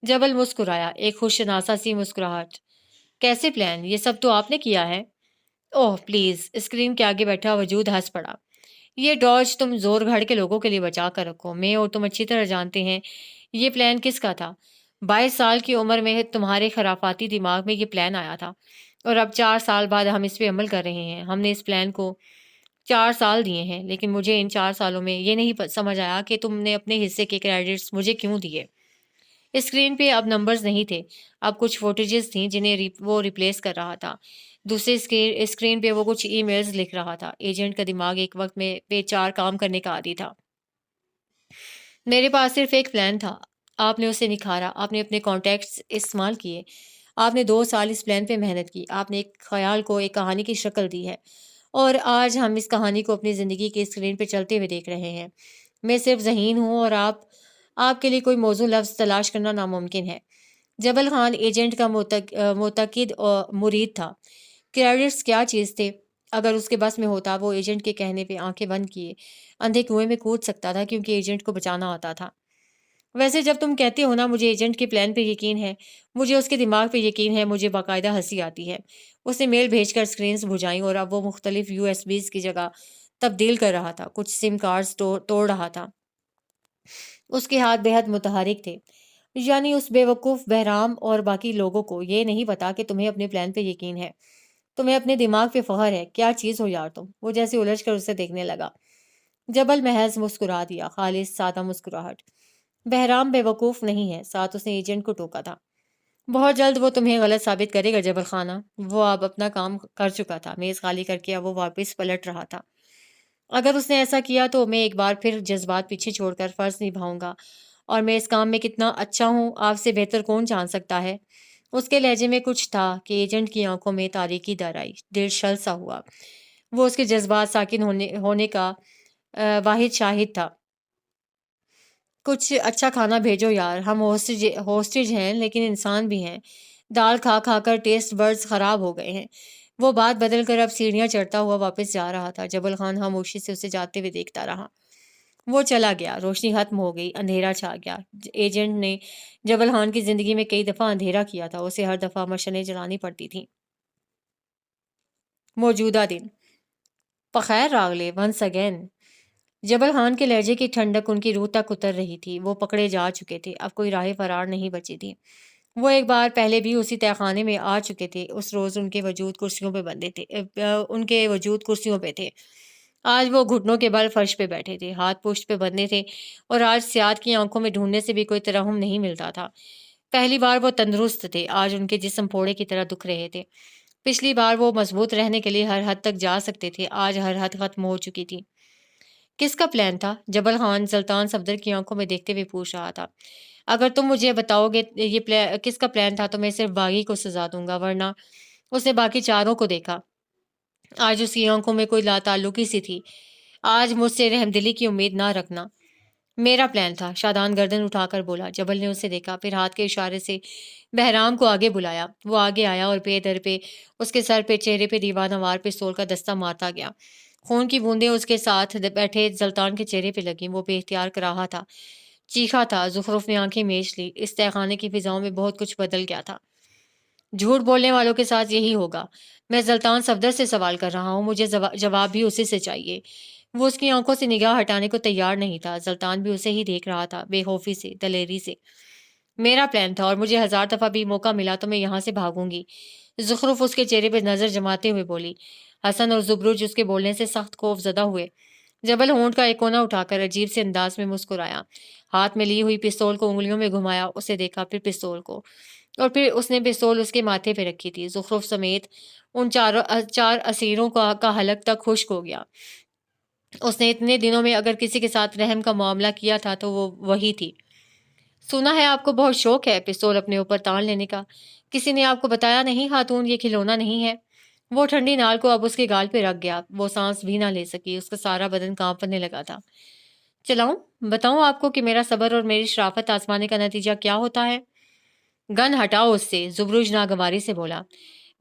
جبل مسکرایا، ایک خوش شناسا سی مسکراہٹ۔ کیسے پلان؟ یہ سب تو آپ نے کیا ہے۔ اوہ پلیز، اسکرین کے آگے بیٹھا وجود ہنس پڑا۔ یہ ڈاج تم زور گھڑ کے لوگوں کے لیے بچا کر رکھو۔ میں اور تم اچھی طرح جانتے ہیں یہ پلان کس کا تھا۔ 22 سال کی عمر میں تمہارے خرافاتی دماغ میں یہ پلان آیا تھا، اور اب 4 سال بعد ہم اس پہ عمل کر رہے ہیں۔ ہم نے اس پلان کو 4 سال دیے ہیں، لیکن مجھے ان 4 سالوں میں یہ نہیں سمجھ آیا کہ تم نے اپنے حصے کے کریڈٹس مجھے کیوں دیے۔ اسکرین پہ اب نمبرز نہیں تھے، اب کچھ فوٹیجز تھیں جنہیں وہ ریپلیس کر رہا تھا۔ دوسرے اسکرین پہ وہ کچھ ای میلز لکھ رہا تھا۔ ایجنٹ کا دماغ ایک وقت میں پہ 4 کام کرنے کا عادی تھا۔ میرے پاس صرف ایک پلان تھا، آپ نے اسے نکھارا، آپ نے اپنے کانٹیکٹس استعمال کیے، آپ نے 2 سال اس پلان پہ محنت کی، آپ نے ایک خیال کو ایک کہانی کی شکل دی ہے، اور آج ہم اس کہانی کو اپنی زندگی کے اسکرین پہ چلتے ہوئے دیکھ رہے ہیں۔ میں صرف ذہین ہوں، اور آپ کے لیے کوئی موزوں لفظ تلاش کرنا ناممکن ہے۔ جبل خان ایجنٹ کا معتقد اور مرید تھا۔ کریڈٹس کیا چیز تھے؟ اگر اس کے بس میں ہوتا وہ ایجنٹ کے کہنے پہ آنکھیں بند کیے اندھے کنویں میں کود سکتا تھا، کیونکہ ایجنٹ کو بچانا آتا تھا۔ ویسے جب تم کہتے ہو نا مجھے ایجنٹ کے پلان پہ یقین ہے، مجھے اس کے دماغ پہ یقین ہے، مجھے باقاعدہ ہنسی آتی ہے۔ اس نے میل بھیج کر سکرینز بجھائیں اور اب وہ مختلف USBs کی جگہ تبدیل کر رہا تھا، کچھ سم کارڈز توڑ رہا تھا۔ اس کے ہاتھ بے حد متحرک تھے۔ یعنی اس بے وقوف بہرام اور باقی لوگوں کو یہ نہیں پتا کہ تمہیں اپنے پلان پہ یقین ہے، تمہیں اپنے دماغ پہ فخر ہے۔ کیا چیز ہو یار تم؟ وہ جیسے الجھ کر اسے دیکھنے لگا۔ جبل محض مسکرا دیا، خالص سادہ مسکراہٹ۔ بہرام بے وقوف نہیں ہے، ساتھ اس نے ایجنٹ کو ٹوکا تھا۔ بہت جلد وہ تمہیں غلط ثابت کرے گا جبل خانہ۔ وہ اب اپنا کام کر چکا تھا، میز خالی کر کے اب وہ واپس پلٹ رہا تھا۔ اگر اس نے ایسا کیا تو میں ایک بار پھر جذبات پیچھے چھوڑ کر فرض نبھاؤں گا، اور میں اس کام میں کتنا اچھا ہوں آپ سے بہتر کون جان سکتا ہے۔ اس کے لہجے میں کچھ تھا کہ ایجنٹ کی آنکھوں میں تاریکی در آئی، دل شل سا ہوا۔ وہ اس کے جذبات ساکن ہونے کا واحد شاہد تھا۔ کچھ اچھا کھانا بھیجو یار، ہم ہوسٹج ہیں لیکن انسان بھی ہیں۔ دال کھا کھا کر ٹیسٹ برڈز خراب ہو گئے ہیں۔ وہ بات بدل کر اب سیڑھیاں چڑھتا ہوا واپس جا رہا تھا۔ جبل خان خاموشی سے اسے جاتے ہوئے دیکھتا رہا۔ وہ چلا گیا، روشنی ختم ہو گئی، اندھیرا چھا گیا۔ ایجنٹ نے جبل خان کی زندگی میں کئی دفعہ اندھیرا کیا تھا، اسے ہر دفعہ مشعلیں جلانی پڑتی تھیں۔ موجودہ دن بخیر راغلے ونس اگین۔ جبل خان کے لہجے کی ٹھنڈک ان کی روح تک اتر رہی تھی۔ وہ پکڑے جا چکے تھے، اب کوئی راہ فرار نہیں بچی تھی۔ وہ ایک بار پہلے بھی اسی تہہ خانے میں آ چکے تھے۔ اس روز ان کے وجود کرسیوں پہ تھے۔ آج وہ گھٹنوں کے بل فرش پہ بیٹھے تھے، ہاتھ پشت پہ بندھے تھے، اور آج سیاد کی آنکھوں میں ڈھونڈنے سے بھی کوئی ترحم نہیں ملتا تھا۔ پہلی بار وہ تندرست تھے، آج ان کے جسم پھوڑے کی طرح دکھ رہے تھے۔ پچھلی بار وہ مضبوط رہنے کے لیے ہر حد تک جا سکتے تھے، آج ہر حد ختم ہو چکی تھی۔ کس کا پلان تھا؟ جبل خان سلطان صفدر کی آنکھوں میں دیکھتے ہوئے پوچھ رہا تھا۔ اگر تم مجھے بتاؤ گے یہ کس کا پلان تھا تو میں صرف باغی کو سزا دوں گا، ورنہ اس نے باقی چاروں کو دیکھا۔ آج اس کی آنکھوں میں کوئی لا تعلقی سی تھی۔ آج مجھ سے رحم دلی کی امید نہ رکھنا۔ میرا پلان تھا، شادان گردن اٹھا کر بولا۔ جبل نے اسے دیکھا، پھر ہاتھ کے اشارے سے بہرام کو آگے بلایا۔ وہ آگے آیا اور پے در پہ اس کے سر پہ چہرے پہ دیوانہ وار پستول کا دستہ مارتا گیا۔ خون کی بوندیں اس کے ساتھ بیٹھے سلطان کے چہرے پہ لگیں۔ وہ بے اختیار کراہا تھا، چیخا تھا۔ زخرف نے آنکھیں میچ لی۔ اس تہہ خانے کی فضاؤں میں بہت کچھ بدل گیا تھا۔ جھوٹ بولنے والوں کے ساتھ یہی ہوگا۔ میں سلطان صفدر سے سوال کر رہا ہوں، مجھے جواب بھی اسی سے چاہیے۔ وہ اس کی آنکھوں سے نگاہ ہٹانے کو تیار نہیں تھا۔ سلطان بھی اسے ہی دیکھ رہا تھا، بے خوفی سے، دلیری سے۔ میرا پلان تھا، اور مجھے 1000 دفعہ بھی موقع ملا تو میں یہاں سے بھاگوں گی۔ زخرف اس کے چہرے پہ نظر جماتے ہوئے بولی۔ حسن اور زبرج اس کے بولنے سے سخت خوف زدہ ہوئے۔ جبل ہونٹ کا ایک کونا اٹھا کر عجیب سے انداز میں مسکرایا، ہاتھ میں لی ہوئی پستول کو انگلیوں میں گھمایا، اسے دیکھا، پھر پستول کو، اور پھر اس نے پستول اس کے ماتھے پہ رکھی تھی۔ زخرف سمیت ان چار اسیروں کا حلق تک خشک ہو گیا۔ اس نے اتنے دنوں میں اگر کسی کے ساتھ رحم کا معاملہ کیا تھا تو وہ وہی تھی۔ سنا ہے آپ کو بہت شوق ہے پستول اپنے اوپر تان لینے کا، کسی نے آپ کو بتایا نہیں خاتون یہ کھلونا نہیں ہے؟ وہ ٹھنڈی نال کو اب اس کے گال پہ رکھ گیا، وہ سانس بھی نہ لے سکی، اس کا سارا بدن کانپنے لگا تھا۔ چلاؤں؟ بتاؤں آپ کو کہ میرا صبر اور میری شرافت آزمانے کا نتیجہ کیا ہوتا ہے؟ گن ہٹاؤ اس سے، زبرج ناگواری سے بولا۔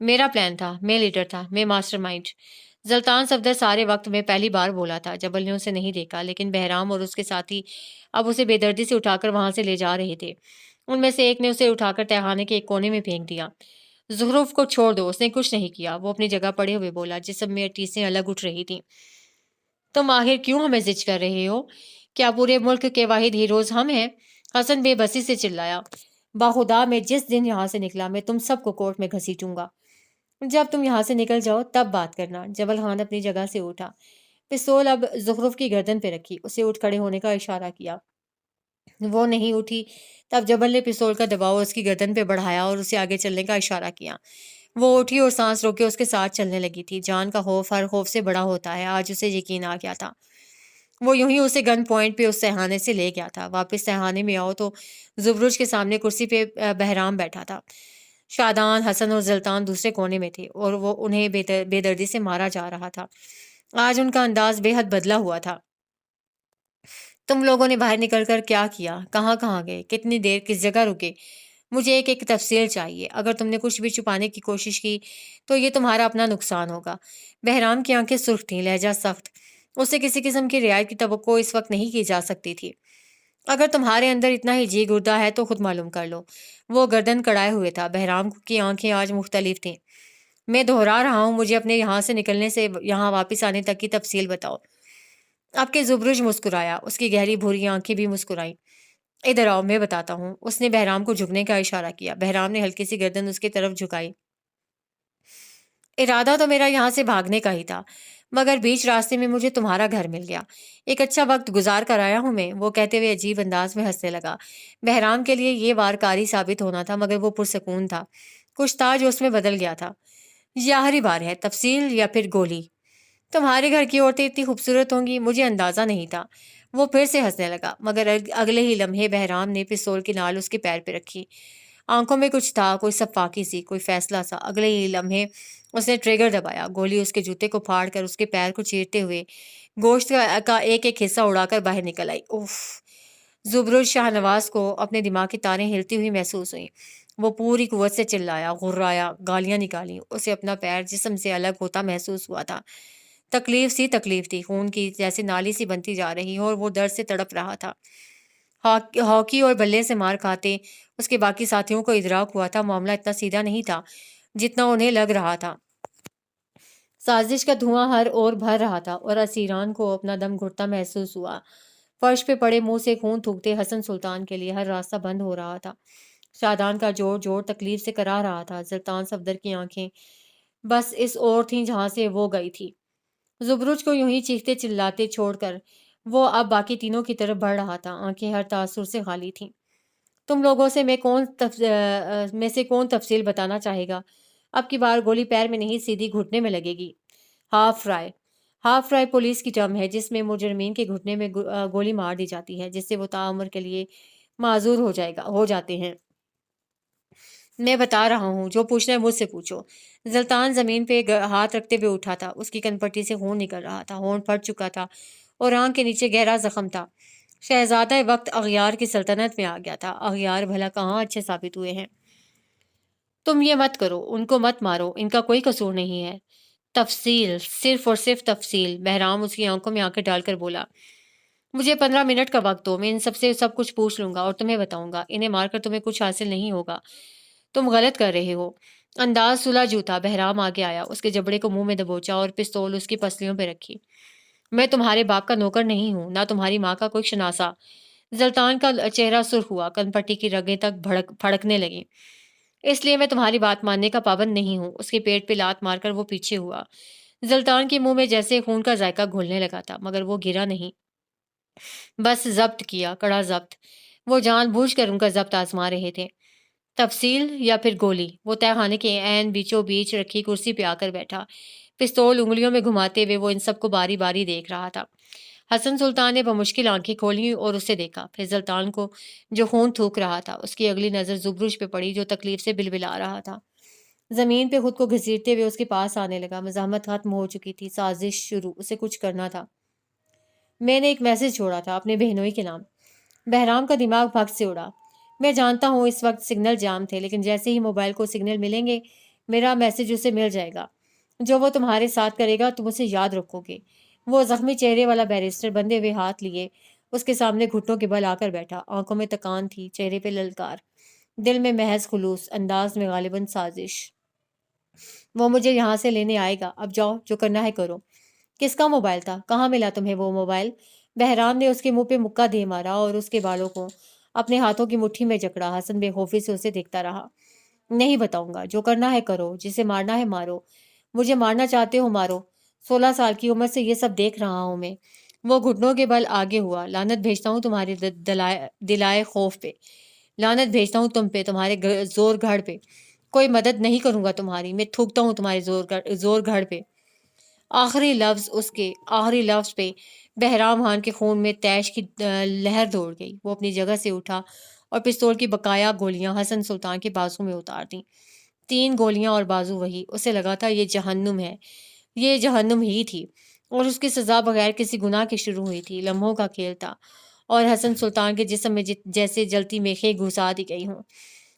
میرا پلان تھا، میں لیڈر تھا، میں ماسٹر مائنڈ۔ سلطان صفدر سارے وقت میں پہلی بار بولا تھا۔ جبل نے اسے نہیں دیکھا، لیکن بہرام اور اس کے ساتھی اب اسے بے دردی سے اٹھا کر وہاں سے لے جا رہے تھے۔ ان میں سے ایک نے اسے اٹھا کر تہخانے کے ایک کونے میں پھینک دیا۔ زخرف کو چھوڑ دو، اس نے کچھ نہیں کیا، وہ اپنی جگہ پڑے ہوئے بولا، جسم میں ٹیسیں الگ اٹھ رہی تھیں۔ تم آخر کیوں ہمیں زج کر رہے ہو؟ کیا پورے ملک کے واحد ہیروز ہم ہیں؟ حسن بے بسی سے چلایا۔ باخدا میں جس دن یہاں سے نکلا میں تم سب کو کورٹ میں گھسیٹوں گا۔ جب تم یہاں سے نکل جاؤ تب بات کرنا۔ جبل خان اپنی جگہ سے اٹھا، پستول اب زخرف کی گردن پہ رکھی، اسے اٹھ کھڑے ہونے کا اشارہ کیا۔ وہ نہیں اٹھی، تب جبل نے پستول کا دباؤ اس کی گردن پہ بڑھایا اور اسے آگے چلنے کا اشارہ کیا۔ وہ اٹھی اور سانس روکے اس کے ساتھ چلنے لگی تھی۔ جان کا خوف ہر خوف سے بڑا ہوتا ہے، آج اسے یقین آ گیا تھا۔ وہ یوں ہی اسے گن پوائنٹ پہ اس تہخانے سے لے گیا تھا۔ واپس تہخانے میں آؤ تو زبرج کے سامنے کرسی پہ بہرام بیٹھا تھا۔ شادان، حسن اور زلطان دوسرے کونے میں تھے، اور وہ انہیں بے دردی سے مارا جا رہا تھا۔ آج ان کا انداز بے حد بدلا ہوا تھا۔ تم لوگوں نے باہر نکل کر کیا کیا؟ کہاں کہاں گئے؟ کتنی دیر کس جگہ رکے؟ مجھے ایک ایک تفصیل چاہیے۔ اگر تم نے کچھ بھی چھپانے کی کوشش کی تو یہ تمہارا اپنا نقصان ہوگا۔ بہرام کی آنکھیں سرخ تھیں، لہجہ سخت۔ اسے کسی قسم کی رعایت کی توقع اس وقت نہیں کی جا سکتی تھی۔ اگر تمہارے اندر اتنا ہی جی گردہ ہے تو خود معلوم کر لو۔ وہ گردن کڑائے ہوئے تھا۔ بہرام کی آنکھیں آج مختلف تھیں۔ میں دہرا رہا ہوں، مجھے اپنے یہاں سے نکلنے سے یہاں واپس آنے تک کی تفصیل بتاؤ۔ اب کے زبرج مسکرایا، اس کی گہری بھوری آنکھیں بھی مسکرائیں۔ ادھر آؤ، میں بتاتا ہوں۔ اس نے بہرام کو جھکنے کا اشارہ کیا۔ بہرام نے ہلکی سی گردن اس کی طرف جھکائی۔ ارادہ تو میرا یہاں سے بھاگنے کا ہی تھا، مگر بیچ راستے میں مجھے تمہارا گھر مل گیا۔ ایک اچھا وقت گزار کر آیا ہوں میں، وہ کہتے ہوئے عجیب انداز میں ہنسنے لگا۔ بہرام کے لیے یہ وار کاری ثابت ہونا تھا، مگر وہ پرسکون تھا۔ کچھ تھا جو اس میں بدل گیا تھا۔ یہ آخری بار ہے، تفصیل یا پھر گولی؟ تمہارے گھر کی عورتیں اتنی خوبصورت ہوں گی، مجھے اندازہ نہیں تھا۔ وہ پھر سے ہنسنے لگا، مگر اگلے ہی لمحے بہرام نے پستول کی نال اس کے پیر پہ رکھی۔ آنکھوں میں کچھ تھا، کوئی صفاقی سی، کوئی فیصلہ سا۔ اگلے ہی لمحے اس نے ٹریگر دبایا۔ گولی اس کے جوتے کو پھاڑ کر اس کے پیر کو چیرتے ہوئے گوشت کا ایک ایک حصہ اڑا کر باہر نکل آئی۔ اف! زبرج شاہ نواز کو اپنے دماغ کی تاریں ہلتی ہوئی محسوس ہوئیں۔ وہ پوری قوت سے چلایا، غرایا، گالیاں نکالیں۔ اسے اپنا پیر جسم سے الگ ہوتا محسوس ہوا تھا۔ تکلیف تھی، خون کی جیسے نالی سی بنتی جا رہی اور وہ درد سے تڑپ رہا تھا۔ ہاکی اور بلے سے مار کھاتے اس کے باقی ساتھیوں کو ادراک ہوا تھا معاملہ اتنا سیدھا نہیں تھا جتنا انہیں لگ رہا تھا۔ سازش کا دھواں ہر اور بھر رہا تھا اور اسیران کو اپنا دم گھٹتا محسوس ہوا۔ فرش پہ پڑے منہ سے خون تھوکتے حسن سلطان کے لیے ہر راستہ بند ہو رہا تھا۔ شادان کا جوڑ تکلیف سے کرا رہا تھا۔ سلطان صفدر کی آنکھیں بس اس اور تھیں جہاں سے وہ گئی تھی۔ زبرج کو یوں ہی چیختے چلاتے چھوڑ کر وہ اب باقی تینوں کی طرف بڑھ رہا تھا۔ آنکھیں ہر تاثر سے خالی تھیں۔ تم لوگوں سے میں سے کون تفصیل بتانا چاہے گا؟ اب کی بار گولی پیر میں نہیں، سیدھی گھٹنے میں لگے گی۔ ہاف رائے پولیس کی ٹرم ہے جس میں مجرمین کے گھٹنے میں گولی مار دی جاتی ہے، جس سے وہ تعمر کے لیے معذور ہو جاتے ہیں۔ میں بتا رہا ہوں، جو پوچھنا ہے مجھ سے پوچھو۔ زلطان زمین پہ ہاتھ رکھتے ہوئے اٹھا تھا۔ اس کی کن پٹی سے خون نکل رہا تھا، ہونٹ پھٹ چکا تھا اور آنکھ کے نیچے گہرا زخم تھا۔ شہزادہ وقت اغیار کی سلطنت میں آ گیا تھا۔ اغیار بھلا کہاں اچھے ثابت ہوئے ہیں؟ تم یہ مت کرو، ان کو مت مارو، ان کا کوئی قصور نہیں ہے۔ تفصیل، صرف اور صرف تفصیل۔ بہرام اس کی آنکھوں میں آنکھیں ڈال کر بولا۔ مجھے 15 منٹ کا وقت دو، میں ان سب سے سب کچھ پوچھ لوں گا اور تمہیں بتاؤں گا۔ انہیں مار کر تمہیں کچھ حاصل نہیں ہوگا، تم غلط کر رہے ہو۔ انداز سلا جوتا بہرام آگے آیا، اس کے جبڑے کو منہ میں دبوچا اور پستول اس کی پسلیوں پہ رکھی۔ میں تمہارے باپ کا نوکر نہیں ہوں، نہ تمہاری ماں کا کوئی شناسا۔ زلطان کا چہرہ سرخ ہوا، کن پٹی کی رگیں تک پھڑکنے لگیں۔ اس لیے میں تمہاری بات ماننے کا پابند نہیں ہوں۔ اس کے پیٹ پہ لات مار کر وہ پیچھے ہوا۔ زلطان کے منہ میں جیسے خون کا ذائقہ گھلنے لگا تھا، مگر وہ گرا نہیں، بس ضبط کیا، کڑا ضبط۔ وہ جان بوجھ کر ان کا ضبط آزما رہے تھے۔ تفصیل یا پھر گولی؟ وہ تہہ خانے کے عین بیچوں بیچ رکھی کرسی پہ آ کر بیٹھا۔ پستول انگلیوں میں گھماتے ہوئے وہ ان سب کو باری باری دیکھ رہا تھا۔ حسن سلطان نے بمشکل آنکھیں کھولی اور اسے دیکھا، پھر زلطان کو جو خون تھوک رہا تھا۔ اس کی اگلی نظر زبرج پہ پڑی جو تکلیف سے بلبلا رہا تھا۔ زمین پہ خود کو گھسیٹتے ہوئے اس کے پاس آنے لگا۔ مزاحمت ختم ہو چکی تھی، سازش شروع، اسے کچھ کرنا تھا۔ میں نے ایک میسج چھوڑا تھا اپنے بہنوئی کے نام۔ بہرام کا دماغ بھگ سے اڑا۔ میں جانتا ہوں اس وقت سگنل جام تھے، لیکن جیسے ہی موبائل کو سگنل ملیں گے میرا میسج اسے مل جائے گا۔ جو وہ تمہارے ساتھ کرے گا تم اسے یاد رکھو گے۔ وہ زخمی چہرے والا بیرسٹر بندھے ہوئے ہاتھ لیے اس کے سامنے گھٹنوں کے بل آ کر بیٹھا۔ آنکھوں میں تکان تھی، چہرے پہ للکار، دل میں محض خلوص، انداز میں غالباً سازش۔ وہ مجھے یہاں سے لینے آئے گا، اب جاؤ، جو کرنا ہے کرو۔ کس کا موبائل تھا؟ کہاں ملا تمہیں وہ موبائل؟ بہرام نے اس کے منہ پہ مکہ دے مارا اور اس کے بالوں کو اپنے ہاتھوں کی مٹھی میں جکڑا۔ حسن بے خوفی سے اسے دیکھتا رہا۔ نہیں بتاؤں گا، جو کرنا ہے کرو، جسے مارنا ہے مارو، مجھے مارنا چاہتے ہو مارو، 16 سال کی عمر سے یہ سب دیکھ رہا ہوں میں۔ وہ گھٹنوں کے بل آگے ہوا۔ لعنت بھیجتا ہوں تمہارے دلائے خوف پہ، لعنت بھیجتا ہوں تم پہ، تمہارے زور گھڑ پہ۔ کوئی مدد نہیں کروں گا تمہاری، میں تھوکتا ہوں تمہارے زور گھڑ پہ۔ آخری لفظ پہ بہرام خان کے خون میں تیش کی لہر دوڑ گئی۔ وہ اپنی جگہ سے اٹھا اور پستول کی بقایا گولیاں حسن سلطان کے بازو میں اتار دیں۔ 3 گولیاں اور بازو وہی۔ اسے لگا تھا یہ جہنم ہے، یہ جہنم ہی تھی، اور اس کی سزا بغیر کسی گناہ کے شروع ہوئی تھی۔ لمحوں کا کھیل تھا اور حسن سلطان کے جسم میں جیسے جلتی میخیں گھسا دی گئی ہوں۔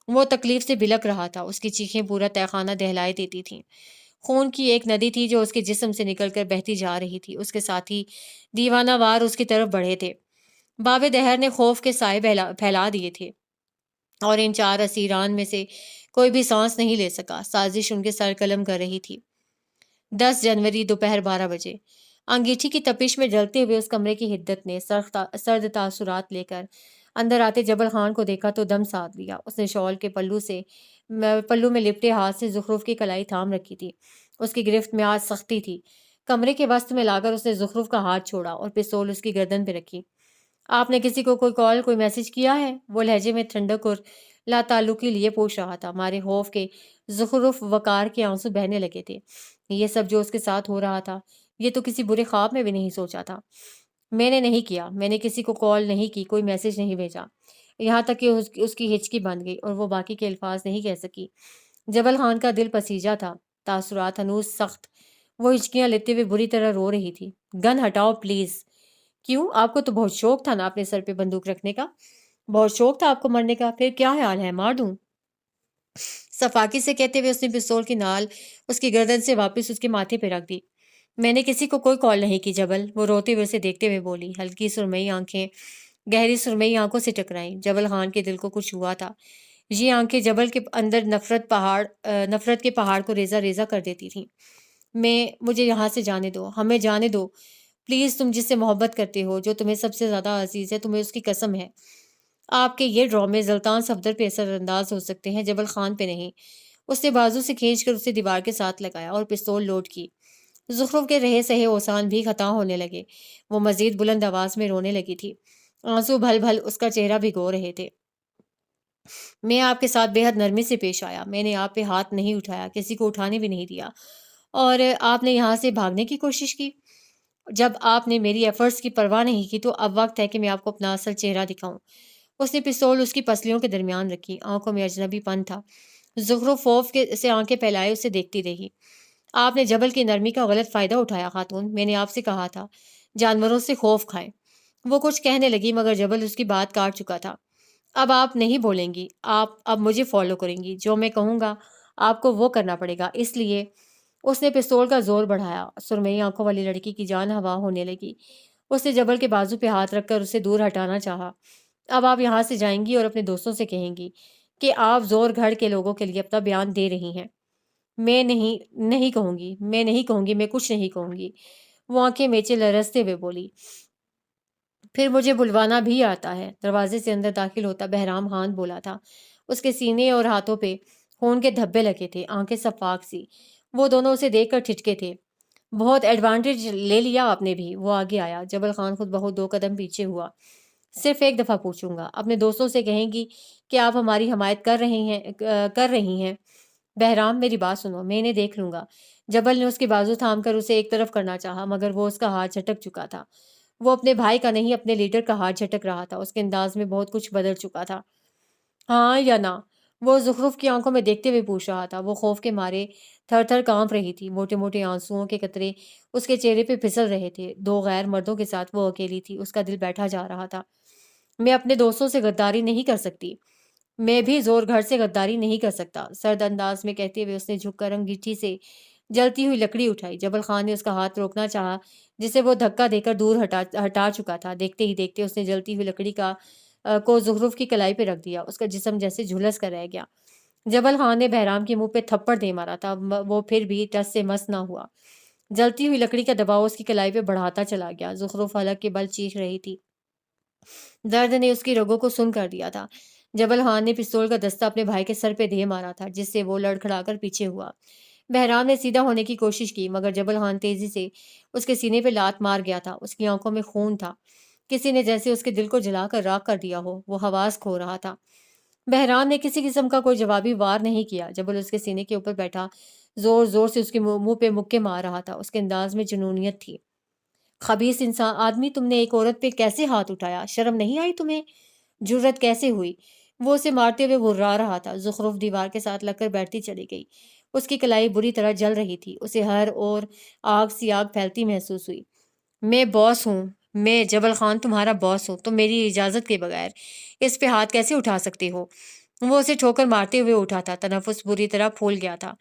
وہ تکلیف سے بلک رہا تھا، اس کی چیخیں پورا تہہ خانہ دہلائے دیتی تھیں۔ خون کی ایک ندی تھی جو اس کے جسم سے نکل کر بہتی جا رہی تھی۔ اس کے ساتھی دیوانہ وار اس کی طرف بڑھے تھے۔ باب دہر نے خوف کے سائے پھیلا دیے تھے اور ان 4 اسیران میں سے کوئی بھی سانس نہیں لے سکا۔ سازش ان کے سر قلم کر رہی تھی۔ 10 جنوری دوپہر 12 بجے انگیٹھی کی تپش میں جلتے ہوئے اس کمرے کی حدت نے سرد تاثرات لے کر اندر آتے جبل خان کو دیکھا تو دم ساتھ لیا۔ اس نے شال کے پلو میں لپٹے ہاتھ سے زخرف کی کلائی تھام رکھی تھی۔ اس کی گرفت میں آج سختی تھی۔ کمرے کے وسط میں لا کر اس نے زخرف کا ہاتھ چھوڑا اور پستول اس کی گردن پہ رکھی۔ آپ نے کسی کو کوئی کال کوئی میسج کیا ہے؟ وہ لہجے میں ٹھنڈک اور لا تعلقی لیے پوچھ رہا تھا۔ ہمارے خوف کے زخرف وقار کے آنسو بہنے لگے تھے۔ یہ سب جو اس کے ساتھ ہو رہا تھا یہ تو کسی برے خواب میں بھی نہیں سوچا تھا۔ میں نے نہیں کیا، میں نے کسی کو کال نہیں کی، کوئی میسج نہیں بھیجا۔ یہاں تک کہ اس کی ہچکی بند گئی اور وہ باقی کے الفاظ نہیں کہہ سکی۔ جبل خان کا دل پسیجا تھا، تاثرات ہنوز سخت۔ وہ ہچکیاں لیتے ہوئے بری طرح رو رہی تھی۔ گن ہٹاؤ پلیز۔ کیوں؟ آپ کو تو بہت شوق تھا نا اپنے سر پہ بندوق رکھنے کا؟ بہت شوق تھا آپ کو مرنے کا؟ پھر کیا خیال ہے، مار دوں؟ صفاقی سے کہتے ہوئے اس نے پستول کی نال اس کی گردن سے واپس اس کے ماتھے پہ رکھ دی۔ میں نے کسی کو کوئی کال نہیں کی جبل، وہ روتے ہوئے اسے دیکھتے ہوئے بولی۔ ہلکی سرمئی آنکھیں گہری سرمئی آنکھوں سے ٹکرائیں۔ جبل خان کے دل کو کچھ ہوا تھا۔ یہ آنکھیں جبل کے اندر نفرت کے پہاڑ کو ریزہ ریزہ کر دیتی تھیں۔ مجھے یہاں سے جانے دو، ہمیں جانے دو پلیز۔ تم جس سے محبت کرتے ہو، جو تمہیں سب سے زیادہ عزیز ہے، تمہیں اس کی قسم ہے۔ آپ کے یہ ڈرامے زلطان صفدر پہ اثر انداز ہو سکتے ہیں، جبل خان پہ نہیں۔ اس نے بازو سے کھینچ کر اسے دیوار کے ساتھ لگایا اور پستول لوڈ کی۔ زخرف کے رہے سہے اوسان بھی خطا ہونے لگے۔ وہ مزید بلند آواز میں رونے لگی تھی۔ آنسو بھل بھل اس کا چہرہ بھگو رہے تھے۔ میں آپ کے ساتھ بے حد نرمی سے پیش آیا، میں نے آپ پہ ہاتھ نہیں اٹھایا، کسی کو اٹھانے بھی نہیں دیا، اور آپ نے یہاں سے بھاگنے کی کوشش کی۔ جب آپ نے میری ایفرٹس کی پرواہ نہیں کی تو اب وقت ہے کہ میں آپ کو اپنا اصل چہرہ دکھاؤں۔ اس نے پستول اس کی پسلیوں کے درمیان رکھی۔ آنکھوں میں اجنبی پن تھا۔ زخرف خوف سے آنکھیں پھیلائے اسے دیکھتی رہی۔ آپ نے جبل کی نرمی کا غلط فائدہ اٹھایا خاتون، میں نے آپ سے کہا تھا جانوروں سے خوف کھائیں۔ وہ کچھ کہنے لگی مگر جبل اس کی بات کاٹ چکا تھا۔ اب آپ نہیں بولیں گی، آپ اب مجھے فالو کریں گی، جو میں کہوں گا آپ کو وہ کرنا پڑے گا، اس لیے۔ اس نے پستول کا زور بڑھایا۔ سرمئی آنکھوں والی لڑکی کی جان ہوا ہونے لگی۔ اس نے جبل کے بازو پہ ہاتھ رکھ کر اسے دور ہٹانا چاہا۔ اب آپ یہاں سے جائیں گی اور اپنے دوستوں سے کہیں گی کہ آپ زور گھڑ کے لوگوں کے لیے اپنا بیان دے رہی ہیں۔ میں نہیں کہوں گی، میں نہیں کہوں گی، میں کچھ نہیں کہوں گی۔ وہ آنکھیں میچے لرزتے ہوئے بولی۔ پھر مجھے بلوانا بھی آتا ہے۔ دروازے سے اندر داخل ہوتا بہرام خان بولا تھا۔ اس کے سینے اور ہاتھوں پہ خون کے دھبے لگے تھے، آنکھیں صفاق سی۔ وہ دونوں اسے دیکھ کر ٹھٹکے تھے۔ بہت ایڈوانٹیج لے لیا آپ نے بھی۔ وہ آگے آیا۔ جبل خان خود بہت 2 قدم پیچھے ہوا۔ صرف ایک دفعہ پوچھوں گا، اپنے دوستوں سے کہیں گی کہ آپ ہماری حمایت کر رہی ہیں؟ بہرام میری بات سنو، میں انہیں دیکھ لوں گا۔ جبل نے اس کی بازو تھام کر اسے ایک طرف کرنا چاہا مگر وہ اس کا ہاتھ جھٹک چکا تھا۔ وہ اپنے بھائی کا نہیں اپنے لیڈر کا ہاتھ جھٹک رہا تھا۔ اس کے انداز میں بہت کچھ بدل چکا تھا۔ ہاں یا نہ؟ وہ زخرف کی آنکھوں میں دیکھتے ہوئے پوچھ رہا تھا۔ وہ خوف کے مارے تھر تھر کانپ رہی تھی۔ موٹے موٹے آنسوؤں کے قطرے اس کے چہرے پہ پھسل رہے تھے۔ 2 غیر مردوں کے ساتھ وہ اکیلی تھی۔ اس کا دل بیٹھا جا رہا تھا۔ میں اپنے دوستوں سے غداری نہیں کر سکتی۔ میں بھی زور گھر سے غداری نہیں کر سکتا، سرد انداز میں کہتے ہوئے اس نے جھک کر انگیٹھی سے جلتی ہوئی لکڑی اٹھائی۔ جبل خان نے اس کا ہاتھ روکنا چاہا جسے وہ دھکا دے کر دور ہٹا چکا تھا۔ دیکھتے ہی دیکھتے اس نے جلتی ہوئی لکڑی کو زخرف کی کلائی پہ رکھ دیا۔ اس کا جسم جیسے جھلس کر رہ گیا۔ جبل خان نے بہرام کے منہ پہ تھپڑ دے مارا تھا، وہ پھر بھی ٹس سے مس نہ ہوا۔ جلتی ہوئی لکڑی کا دباؤ اس کی کلائی پہ بڑھاتا چلا گیا۔ زخرف حلق کے بل چیخ رہی تھی۔ درد نے اس کی رگوں کو سن کر دیا تھا۔ جبل خان نے پستول کا دستہ اپنے بھائی کے سر پہ دے مارا تھا جس سے وہ لڑکھڑا کر پیچھے ہوا۔ بہرام نے سیدھا ہونے کی کوشش کی مگر جبل خان تیزی سے اس کے سینے پہ لات مار گیا تھا۔ اس کی آنکھوں میں خون تھا، کسی نے جیسے اس کے دل کو جلا کر راکھ کر دیا ہو۔ وہ حواس کھو رہا تھا۔ بہرام نے کسی قسم کا کوئی جوابی وار نہیں کیا۔ جبل اس کے سینے کے اوپر بیٹھا زور زور سے اس کے منہ پہ مکے مار رہا تھا۔ اس کے انداز میں جنونیت تھی۔ خبیث انسان آدمی، تم نے ایک عورت پہ کیسے ہاتھ اٹھایا؟ شرم نہیں آئی تمہیں؟ جرت کیسے ہوئی؟ وہ اسے مارتے ہوئے غرا رہا تھا۔ زخرف دیوار کے ساتھ لگ کر بیٹھتی چلی گئی۔ اس کی کلائی بری طرح جل رہی تھی۔ اسے ہر اور آگ سی آگ پھیلتی محسوس ہوئی۔ میں باس ہوں، میں جبل خان تمہارا باس ہوں، تم میری اجازت کے بغیر اس پہ ہاتھ کیسے اٹھا سکتے ہو؟ وہ اسے ٹھوکر مارتے ہوئے اٹھا تھا۔ تنفس بری طرح پھول گیا تھا۔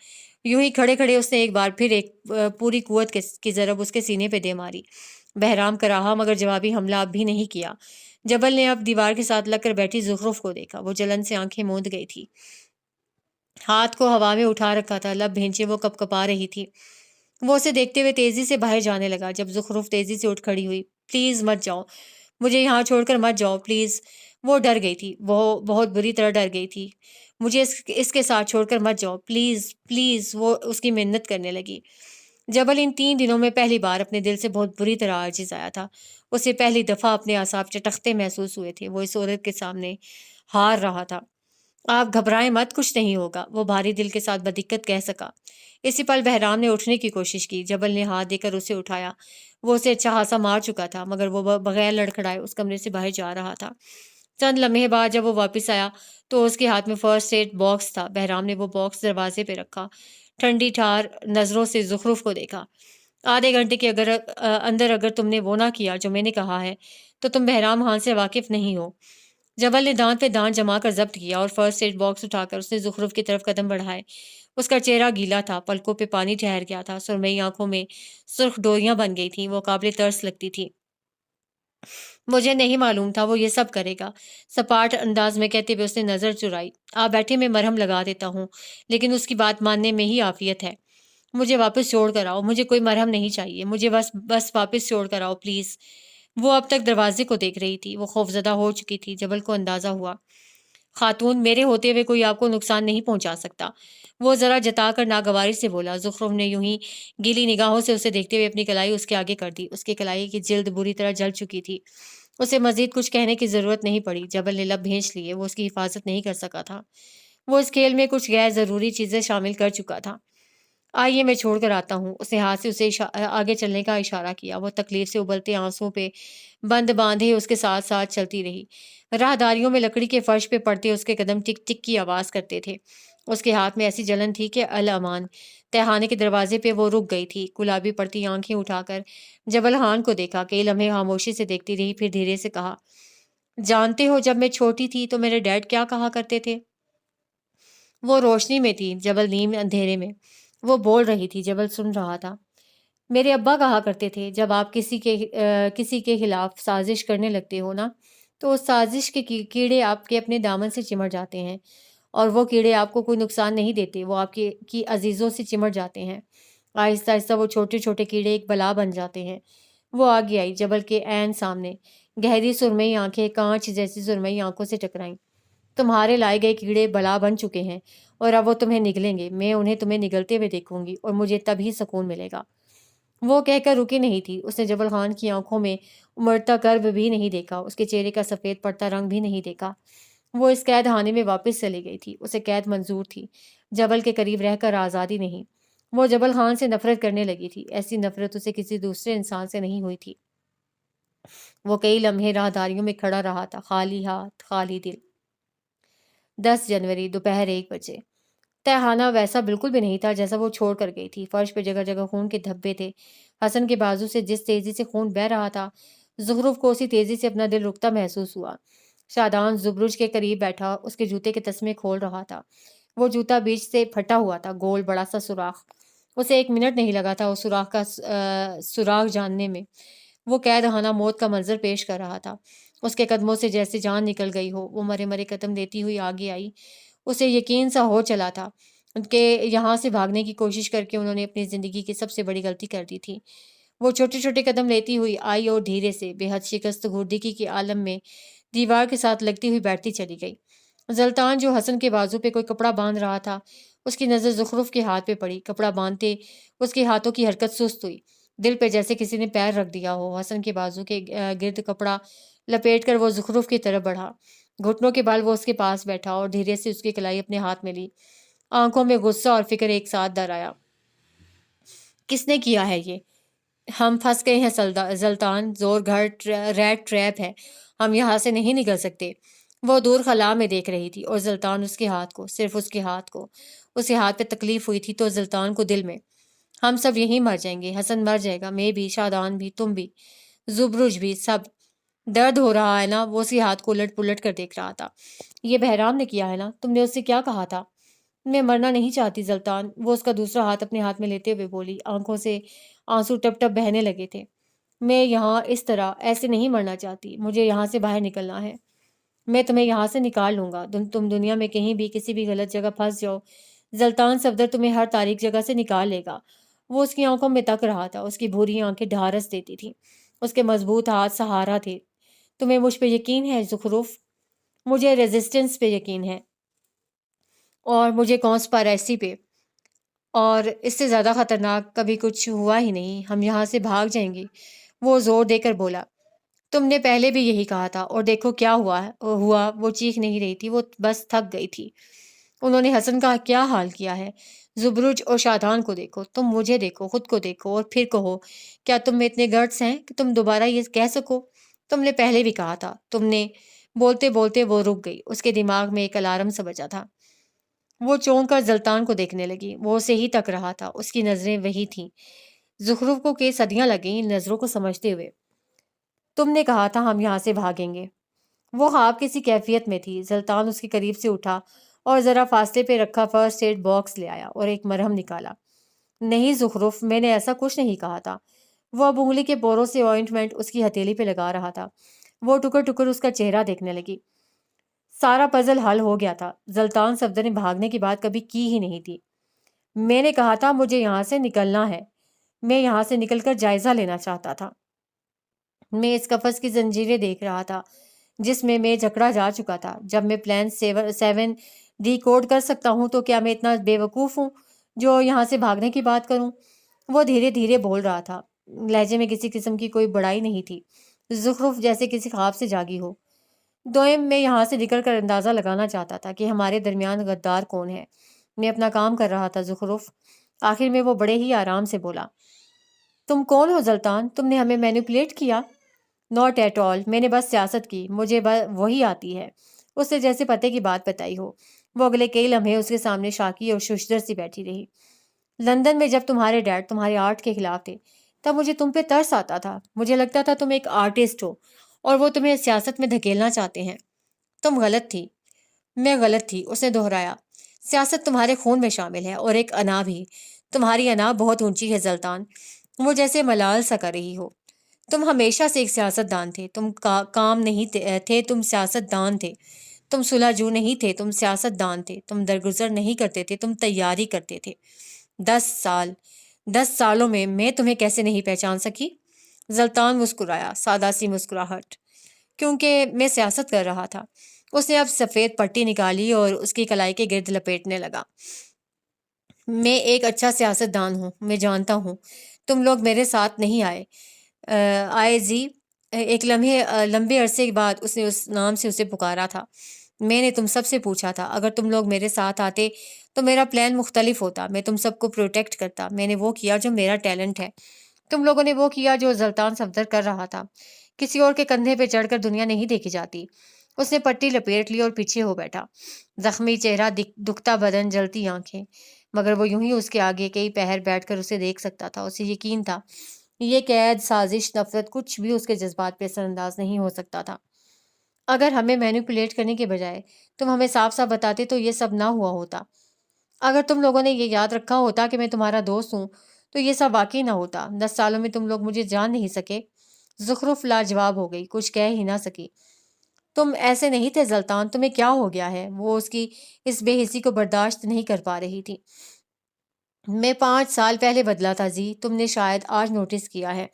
یوں ہی کھڑے کھڑے اس نے ایک بار پھر ایک پوری قوت کی ضرب اس کے سینے پہ دے ماری۔ بہرام کا رہا مگر جوابی حملہ اب بھی نہیں کیا۔ جبل نے اب دیوار کے ساتھ لگ کر بیٹھی زخرف کو دیکھا۔ وہ جلن سے آنکھیں موند گئی تھی، ہاتھ کو ہوا میں اٹھا رکھا تھا، لب بھینچے وہ کپ کپا رہی تھی۔ وہ اسے دیکھتے ہوئے تیزی سے باہر جانے لگا۔ جب زخرف تیزی سے اٹھ کھڑی ہوئی، پلیز مت جاؤ، مجھے یہاں چھوڑ کر مت جاؤ پلیز۔ وہ ڈر گئی تھی، وہ بہت بری طرح ڈر گئی تھی۔ مجھے اس کے ساتھ چھوڑ کر مت جاؤ پلیز پلیز، وہ اس کی منت کرنے لگی۔ جبل ان 3 دنوں میں پہلی بار اپنے دل سے بہت بری طرح عاجز آیا تھا۔ اسے پہلی دفعہ اپنے اعصاب چٹکتے محسوس ہوئے تھے۔ وہ اس عورت کے سامنے ہار رہا تھا۔ آپ گھبرائیں مت، کچھ نہیں ہوگا، وہ بھاری دل کے ساتھ بدقت کہہ سکا۔ اسی پل بہرام نے اٹھنے کی کوشش کی۔ جبل نے ہاتھ دے کر اسے اٹھایا۔ وہ اسے اچھا خاصا مار چکا تھا مگر وہ بغیر لڑکھڑائے اس کمرے سے باہر جا رہا تھا۔ چند لمحے بعد جب وہ واپس آیا تو اس کے ہاتھ میں فرسٹ ایڈ باکس تھا۔ بہرام نے وہ باکس دروازے پہ رکھا، ٹھنڈی ٹھار نظروں سے زخرف کو دیکھا۔ آدھے گھنٹے کے اندر اگر تم نے وہ نہ کیا جو میں نے کہا ہے تو تم بہرام خان سے واقف نہیں ہو۔ جبل نے دانت پہ دانت جما کر ضبط کیا اور فرسٹ ایڈ باکس اٹھا کر اس نے زخرف کی طرف قدم بڑھائے۔ اس کا چہرہ گیلا تھا، پلکوں پہ پانی ٹھہر گیا تھا، سرمئی آنکھوں میں سرخ ڈوریاں بن گئی تھیں۔ وہ قابل ترس لگتی تھی۔ مجھے نہیں معلوم تھا وہ یہ سب کرے گا، سپاٹ انداز میں کہتے ہوئے اس نے نظر چرائی۔ آپ بیٹھے، میں مرہم لگا دیتا ہوں، لیکن اس کی بات ماننے میں ہی عافیت ہے۔ مجھے واپس چھوڑ کر آؤ، مجھے کوئی مرہم نہیں چاہیے، مجھے بس واپس چھوڑ کر آؤ پلیز۔ وہ اب تک دروازے کو دیکھ رہی تھی، وہ خوفزدہ ہو چکی تھی۔ جبل کو اندازہ ہوا، خاتون، میرے ہوتے ہوئے کوئی آپ کو نقصان نہیں پہنچا سکتا، وہ ذرا جتا کر ناگواری سے بولا۔ زخرف نے یوں ہی گیلی نگاہوں سے اسے دیکھتے ہوئے اپنی کلائی اس کے آگے کر دی۔ اس کی کلائی کی جلد بری طرح جل چکی تھی، اسے مزید کچھ کہنے کی ضرورت نہیں پڑی۔ جبل نے لب بھینچ لیے، وہ اس کی حفاظت نہیں کر سکا تھا۔ وہ اس کھیل میں کچھ غیر ضروری چیزیں شامل کر چکا تھا۔ آئیے میں چھوڑ کر آتا ہوں، اس نے ہاتھ سے اسے آگے چلنے کا اشارہ کیا۔ وہ تکلیف سے ابلتے آنسوؤں پہ بند باندھے اس کے ساتھ ساتھ چلتی رہی۔ راہداریوں میں لکڑی کے فرش پہ پڑتے اس کے قدم ٹک ٹک کی آواز کرتے تھے۔ اس کے ہاتھ میں ایسی جلن تھی کہ الامان تہخانے کے دروازے پہ وہ رک گئی تھی، گلابی پڑتی آنکھیں اٹھا کر جبل خان کو دیکھا۔ کئی لمحے خاموشی سے دیکھتی رہی، پھر دھیرے سے کہا، جانتے ہو جب میں چھوٹی تھی تو میرے ڈیڈ کیا کہا کرتے تھے؟ وہ روشنی میں تھی، جبل نیم اندھیرے میں۔ وہ بول رہی تھی، جبل سن رہا تھا۔ میرے ابا کہا کرتے تھے، جب آپ کسی کے خلاف سازش کرنے لگتے ہو نا تو اس سازش کے کیڑے آپ کے اپنے دامن سے چمٹ جاتے ہیں، اور وہ کیڑے آپ کو کوئی نقصان نہیں دیتے، وہ آپ کی عزیزوں سے چمٹ جاتے ہیں۔ آہستہ آہستہ وہ چھوٹے چھوٹے کیڑے ایک بلا بن جاتے ہیں۔ وہ آگے آئی، جبل کے عین سامنے، گہری سرمئی آنکھیں کانچ جیسی سرمئی آنکھوں سے ٹکرائیں۔ تمہارے لائے گئے کیڑے بلا بن چکے ہیں اور اب وہ تمہیں نگلیں گے، میں انہیں تمہیں نگلتے ہوئے دیکھوں گی اور مجھے تبھی سکون ملے گا۔ وہ کہہ کر رکی نہیں تھی۔ اس نے جبل خان کی آنکھوں میں امڑتا کرب بھی نہیں دیکھا، اس کے چہرے کا سفید پڑتا رنگ بھی نہیں دیکھا۔ وہ اس قید خانے میں واپس چلی گئی تھی، اسے قید منظور تھی، جبل کے قریب رہ کر آزادی نہیں۔ وہ جبل خان سے نفرت کرنے لگی تھی، ایسی نفرت اسے کسی دوسرے انسان سے نہیں ہوئی تھی۔ وہ کئی لمحے راہداریوں میں کھڑا رہا تھا، خالی ہاتھ، خالی دل۔ 10 جنوری، دوپہر 1 بجے۔ تہخانہ ویسا بالکل بھی نہیں تھا جیسا وہ چھوڑ کر گئی تھی۔ فرش پہ جگہ جگہ خون کے دھبے تھے۔ حسن کے بازو سے جس تیزی سے خون بہہ رہا تھا، زخرف کو اسی تیزی سے اپنا دل رکتا محسوس ہوا۔ شادان زبرج کے قریب بیٹھا اس کے جوتے کے تسمے کھول رہا تھا۔ وہ جوتا بیچ سے پھٹا ہوا تھا، گول بڑا سا سوراخ۔ اسے 1 منٹ نہیں لگا تھا اس سوراخ کا سوراخ جاننے میں۔ وہ قید خانہ موت کا منظر پیش کر رہا تھا، اس کے قدموں سے جیسے جان نکل گئی ہو۔ وہ مرے مرے قدم دیتی ہوئی آگے آئی۔ اسے یقین سا ہو چلا تھا کہ یہاں سے بھاگنے کی کوشش کر کے انہوں نے اپنی زندگی کی سب سے بڑی غلطی کر دی تھی۔ وہ چھوٹے چھوٹے قدم لیتی ہوئی آئی اور دھیرے سے، بے حد شکست خوردگی کے عالم میں دیوار کے ساتھ لگتی ہوئی بیٹھتی چلی گئی۔ زلطان جو حسن کے بازو پہ کوئی کپڑا باندھ رہا تھا، اس کی نظر زخرف کے ہاتھ پہ پڑی۔ کپڑا باندھتے اس کے ہاتھوں کی حرکت سست ہوئی، دل پہ جیسے کسی نے پیر رکھ دیا ہو۔ حسن کے بازو کے گرد کپڑا لپیٹ کر وہ زخرف کی طرف بڑھا، گھٹنوں کے بل وہ اس کے پاس بیٹھا اور دھیرے سے اس کی کلائی اپنے ہاتھ میں لی۔ آنکھوں میں غصہ اور فکر ایک ساتھ در آیا۔ کس نے کیا ہے یہ؟ ہم پھنس گئے ہیں زلطان، زور گھر ریٹ ٹریپ ہے، ہم یہاں سے نہیں نکل سکتے۔ وہ دور خلا میں دیکھ رہی تھی اور زلطان اس کے ہاتھ کو، صرف اس کے ہاتھ کو، اس کے ہاتھ پہ تکلیف ہوئی تھی تو زلطان کو دل میں، ہم سب یہیں مر جائیں گے، حسن مر جائے گا، میں بھی، شادان بھی، تم بھی، زبرج بھی، سب۔ درد ہو رہا ہے نا؟ وہ اسی ہاتھ کو الٹ پلٹ کر دیکھ رہا تھا۔ یہ بہرام نے کیا ہے نا؟ تم نے اس سے کیا کہا تھا؟ میں مرنا نہیں چاہتی زلطان، وہ اس کا دوسرا ہاتھ اپنے ہاتھ میں لیتے ہوئے بولی، آنکھوں سے آنسو ٹپ ٹپ بہنے لگے تھے۔ میں یہاں اس طرح ایسے نہیں مرنا چاہتی، مجھے یہاں سے باہر نکلنا ہے۔ میں تمہیں یہاں سے نکال لوں گا، تم دنیا میں کہیں بھی کسی بھی غلط جگہ پھنس جاؤ، زلطان صفدر تمہیں ہر تاریک جگہ سے نکال لے گا۔ وہ اس کی آنکھوں میں تک رہا تھا، اس کی بھوری آنکھیں ڈھارس دیتی تھیں، اس کے مضبوط ہاتھ سہارا تھے۔ تمہیں مجھ پہ یقین ہے زخرف؟ مجھے ریزسٹنس پہ یقین ہے، اور مجھے کانسپائریسی پہ، اور اس سے زیادہ خطرناک کبھی کچھ ہوا ہی نہیں۔ ہم یہاں سے بھاگ جائیں گے، وہ زور دے کر بولا۔ تم نے پہلے بھی یہی کہا تھا، اور دیکھو کیا ہوا۔ وہ چیخ نہیں رہی تھی، وہ بس تھک گئی تھی۔ انہوں نے حسن کا کیا حال کیا ہے؟ زبرج اور شادان کو دیکھو، تم مجھے دیکھو، خود کو دیکھو، اور پھر کہو کیا تم میں اتنے گٹس ہیں کہ تم دوبارہ یہ کہہ سکو؟ تم نے پہلے بھی کہا تھا، تم نے… بولتے بولتے وہ رک گئی، اس کے دماغ میں ایک الارم سا بجا تھا۔ وہ چونک کر زلطان کو دیکھنے لگی، وہ اسے ہی تک رہا تھا، اس کی نظریں وہی تھیں۔ زخرف کو کہ صدیاں لگیں ان نظروں کو سمجھتے ہوئے۔ تم نے کہا تھا ہم یہاں سے بھاگیں گے۔ وہ خواب کسی کیفیت میں تھی۔ زلطان اس کے قریب سے اٹھا اور ذرا فاصلے پہ رکھا فرسٹ ایڈ باکس لے آیا اور ایک مرہم نکالا۔ نہیں زخرف، میں نے ایسا کچھ نہیں کہا تھا۔ وہ اب انگلی کے پوروں سے آئنٹمنٹ اس کی ہتھیلی پہ لگا رہا تھا۔ وہ ٹکر ٹکر اس کا چہرہ دیکھنے لگی۔ سارا پزل حل ہو گیا تھا۔ زلطان صفدر نے بھاگنے کی بات کبھی کی ہی نہیں تھی۔ میں نے کہا تھا مجھے یہاں سے نکلنا ہے، میں یہاں سے نکل کر جائزہ لینا چاہتا تھا۔ میں اس قفس کی زنجیریں دیکھ رہا تھا جس میں جکڑا جا چکا تھا۔ جب میں پلان 7 ڈی کوڈ کر سکتا ہوں تو کیا میں اتنا بے وقوف ہوں جو یہاں سے بھاگنے کی بات کروں؟ وہ دھیرے دھیرے بول رہا تھا، لہجے میں کسی قسم کی کوئی بڑائی نہیں تھی، زخرف جیسے کسی خواب سے جاگی ہو۔ دوئم، میں یہاں سے نکل کر اندازہ لگانا چاہتا تھا کہ ہمارے درمیان غدار کون ہے۔ میں اپنا کام کر رہا تھا زخرف۔ آخر میں وہ بڑے ہی آرام سے بولا، تم کون ہو زلطان؟ تم نے ہمیں مینیپولیٹ کیا؟ ناٹ ایٹ آل، میں نے بس سیاست کی، مجھے وہی آتی ہے۔ اس سے جیسے پتے کی بات بتائی ہو۔ وہ اگلے کئی لمحے اس کے سامنے شاکی اور ششدر سی بیٹھی رہی۔ لندن میں جب تمہارے ڈیڈ تمہارے آرٹ کے خلاف تھے تب مجھے تم پہ ترس آتا تھا۔ مجھے لگتا تھا تم ایک آرٹسٹ ہو اور وہ تمہیں سیاست میں دھکیلنا چاہتے ہیں۔ تم غلط تھی۔ میں غلط تھی، اس نے دہرایا۔ سیاست تمہارے خون میں شامل ہے، اور ایک انا بھی۔ تمہاری انا بہت اونچی ہے زلطان، وہ جیسے ملال سا کر رہی ہو۔ تم ہمیشہ سے ایک سیاست دان تھے، تم کام نہیں تھے، تم سیاست دان تھے۔ تم صلح جو نہیں تھے، تم سیاست دان تھے۔ تم درگزر نہیں کرتے تھے، تم تیاری کرتے تھے۔ 10 سالوں میں تمہیں کیسے نہیں پہچان سکی؟ زلطان مسکرایا، سادہ سی مسکراہٹ۔ کیونکہ میں سیاست کر رہا تھا۔ اس نے اب سفید پٹی نکالی اور اس کی کلائی کے گرد لپیٹنے لگا۔ میں ایک اچھا سیاست دان ہوں، میں جانتا ہوں۔ تم لوگ میرے ساتھ نہیں آئے جی۔ ایک لمبے عرصے کے بعد اس نے اس نام سے اسے پکارا تھا۔ میں نے تم سب سے پوچھا تھا، اگر تم لوگ میرے ساتھ آتے تو میرا پلان مختلف ہوتا، میں تم سب کو پروٹیکٹ کرتا۔ میں نے وہ کیا جو میرا ٹیلنٹ ہے، تم لوگوں نے وہ کیا جو زلطان صفدر کر رہا تھا۔ کسی اور کے کندھے پہ چڑھ کر دنیا نہیں دیکھی جاتی۔ اس نے پٹی لپیٹ لی اور پیچھے ہو بیٹھا، زخمی چہرہ، دکھتا بدن، جلتی آنکھیں، مگر وہ یوں ہی اس کے آگے کئی پہر بیٹھ کر اسے دیکھ سکتا تھا۔ اسے یقین تھا یہ قید، سازش، نفرت، کچھ بھی اس کے جذبات پہ اثر انداز نہیں ہو سکتا تھا۔ اگر ہمیں مینیپولیٹ کرنے کے بجائے تم ہمیں صاف صاف بتاتے تو یہ سب نہ ہوا ہوتا۔ اگر تم لوگوں نے یہ یاد رکھا ہوتا کہ میں تمہارا دوست ہوں تو یہ سب واقعی نہ ہوتا۔ 10 سالوں میں تم لوگ مجھے جان نہیں سکے۔ زخرف لاجواب ہو گئی، کچھ کہہ ہی نہ سکی۔ تم ایسے نہیں تھے زلطان، تمہیں کیا ہو گیا ہے؟ وہ اس کی اس بے حسی کو برداشت نہیں کر پا رہی تھی۔ میں 5 سال پہلے بدلا تھا جی، تم نے شاید آج نوٹس کیا ہے۔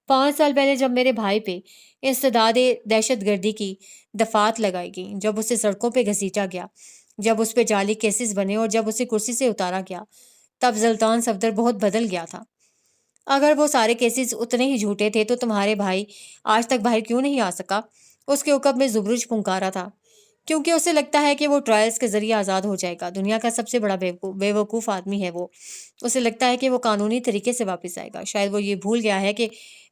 5 سال پہلے جب میرے بھائی پہ انسداد دہشت گردی کی دفعات لگائی گئیں، جب اسے سڑکوں پہ گھسیٹا گیا، جب اس پہ جعلی کیسز بنے اور جب اسے کرسی سے اتارا گیا، تب زلطان صفدر بہت بدل گیا تھا۔ اگر وہ سارے کیسز اتنے ہی جھوٹے تھے تو تمہارے بھائی آج تک باہر کیوں نہیں آ سکا؟ اس کے عقب میں زبرج پھنکارا تھا، کیونکہ اسے لگتا ہے کہ وہ ٹرائلز کے ذریعے آزاد ہو جائے گا۔ دنیا کا سب سے بڑا بے وقوف آدمی ہے وہ۔ اسے لگتا ہے کہ وہ قانونی طریقے سے واپس آئے گا۔ شاید وہ یہ بھول گیا ہے کہ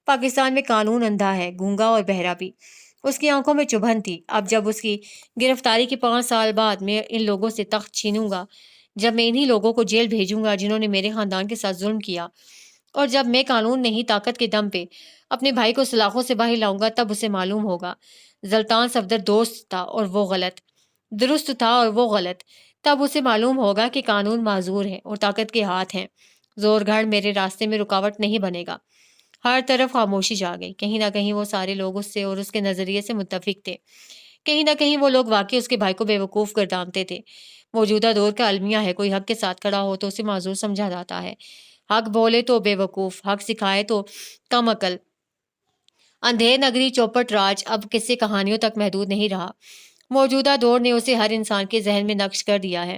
پاکستان میں قانون اندھا ہے، گونگا اور بہرا بھی۔ اس کی آنکھوں میں چبھن تھی۔ اب جب اس کی گرفتاری کے 5 سال بعد میں ان لوگوں سے تخت چھینوں گا، جب میں انہی لوگوں کو جیل بھیجوں گا جنہوں نے میرے خاندان کے ساتھ ظلم کیا، اور جب میں قانون نہیں طاقت کے دم پہ اپنے بھائی کو سلاخوں سے باہر لاؤں گا، تب اسے معلوم ہوگا زلطان صفدر دوست تھا اور وہ غلط، درست تھا اور وہ غلط۔ تب اسے معلوم ہوگا کہ قانون معذور ہے اور طاقت کے ہاتھ ہیں۔ زور گھڑ میرے راستے میں رکاوٹ نہیں بنے گا۔ ہر طرف خاموشی چھا گئی۔ کہیں نہ کہیں وہ سارے لوگ اس سے اور اس کے نظریے سے متفق تھے۔ کہیں نہ کہیں وہ لوگ واقعی اس کے بھائی کو بیوقوف گردانتے تھے۔ موجودہ دور کا المیہ ہے، کوئی حق کے ساتھ کھڑا ہو تو اسے معذور سمجھا جاتا ہے، حق بولے تو بیوقوف، حق سکھائے تو کم عقل۔ اندھیر نگری چوپٹ راج اب قصے کہانیوں تک محدود نہیں رہا۔ موجودہ دور نے اسے ہر انسان کے ذہن میں نقش کر دیا ہے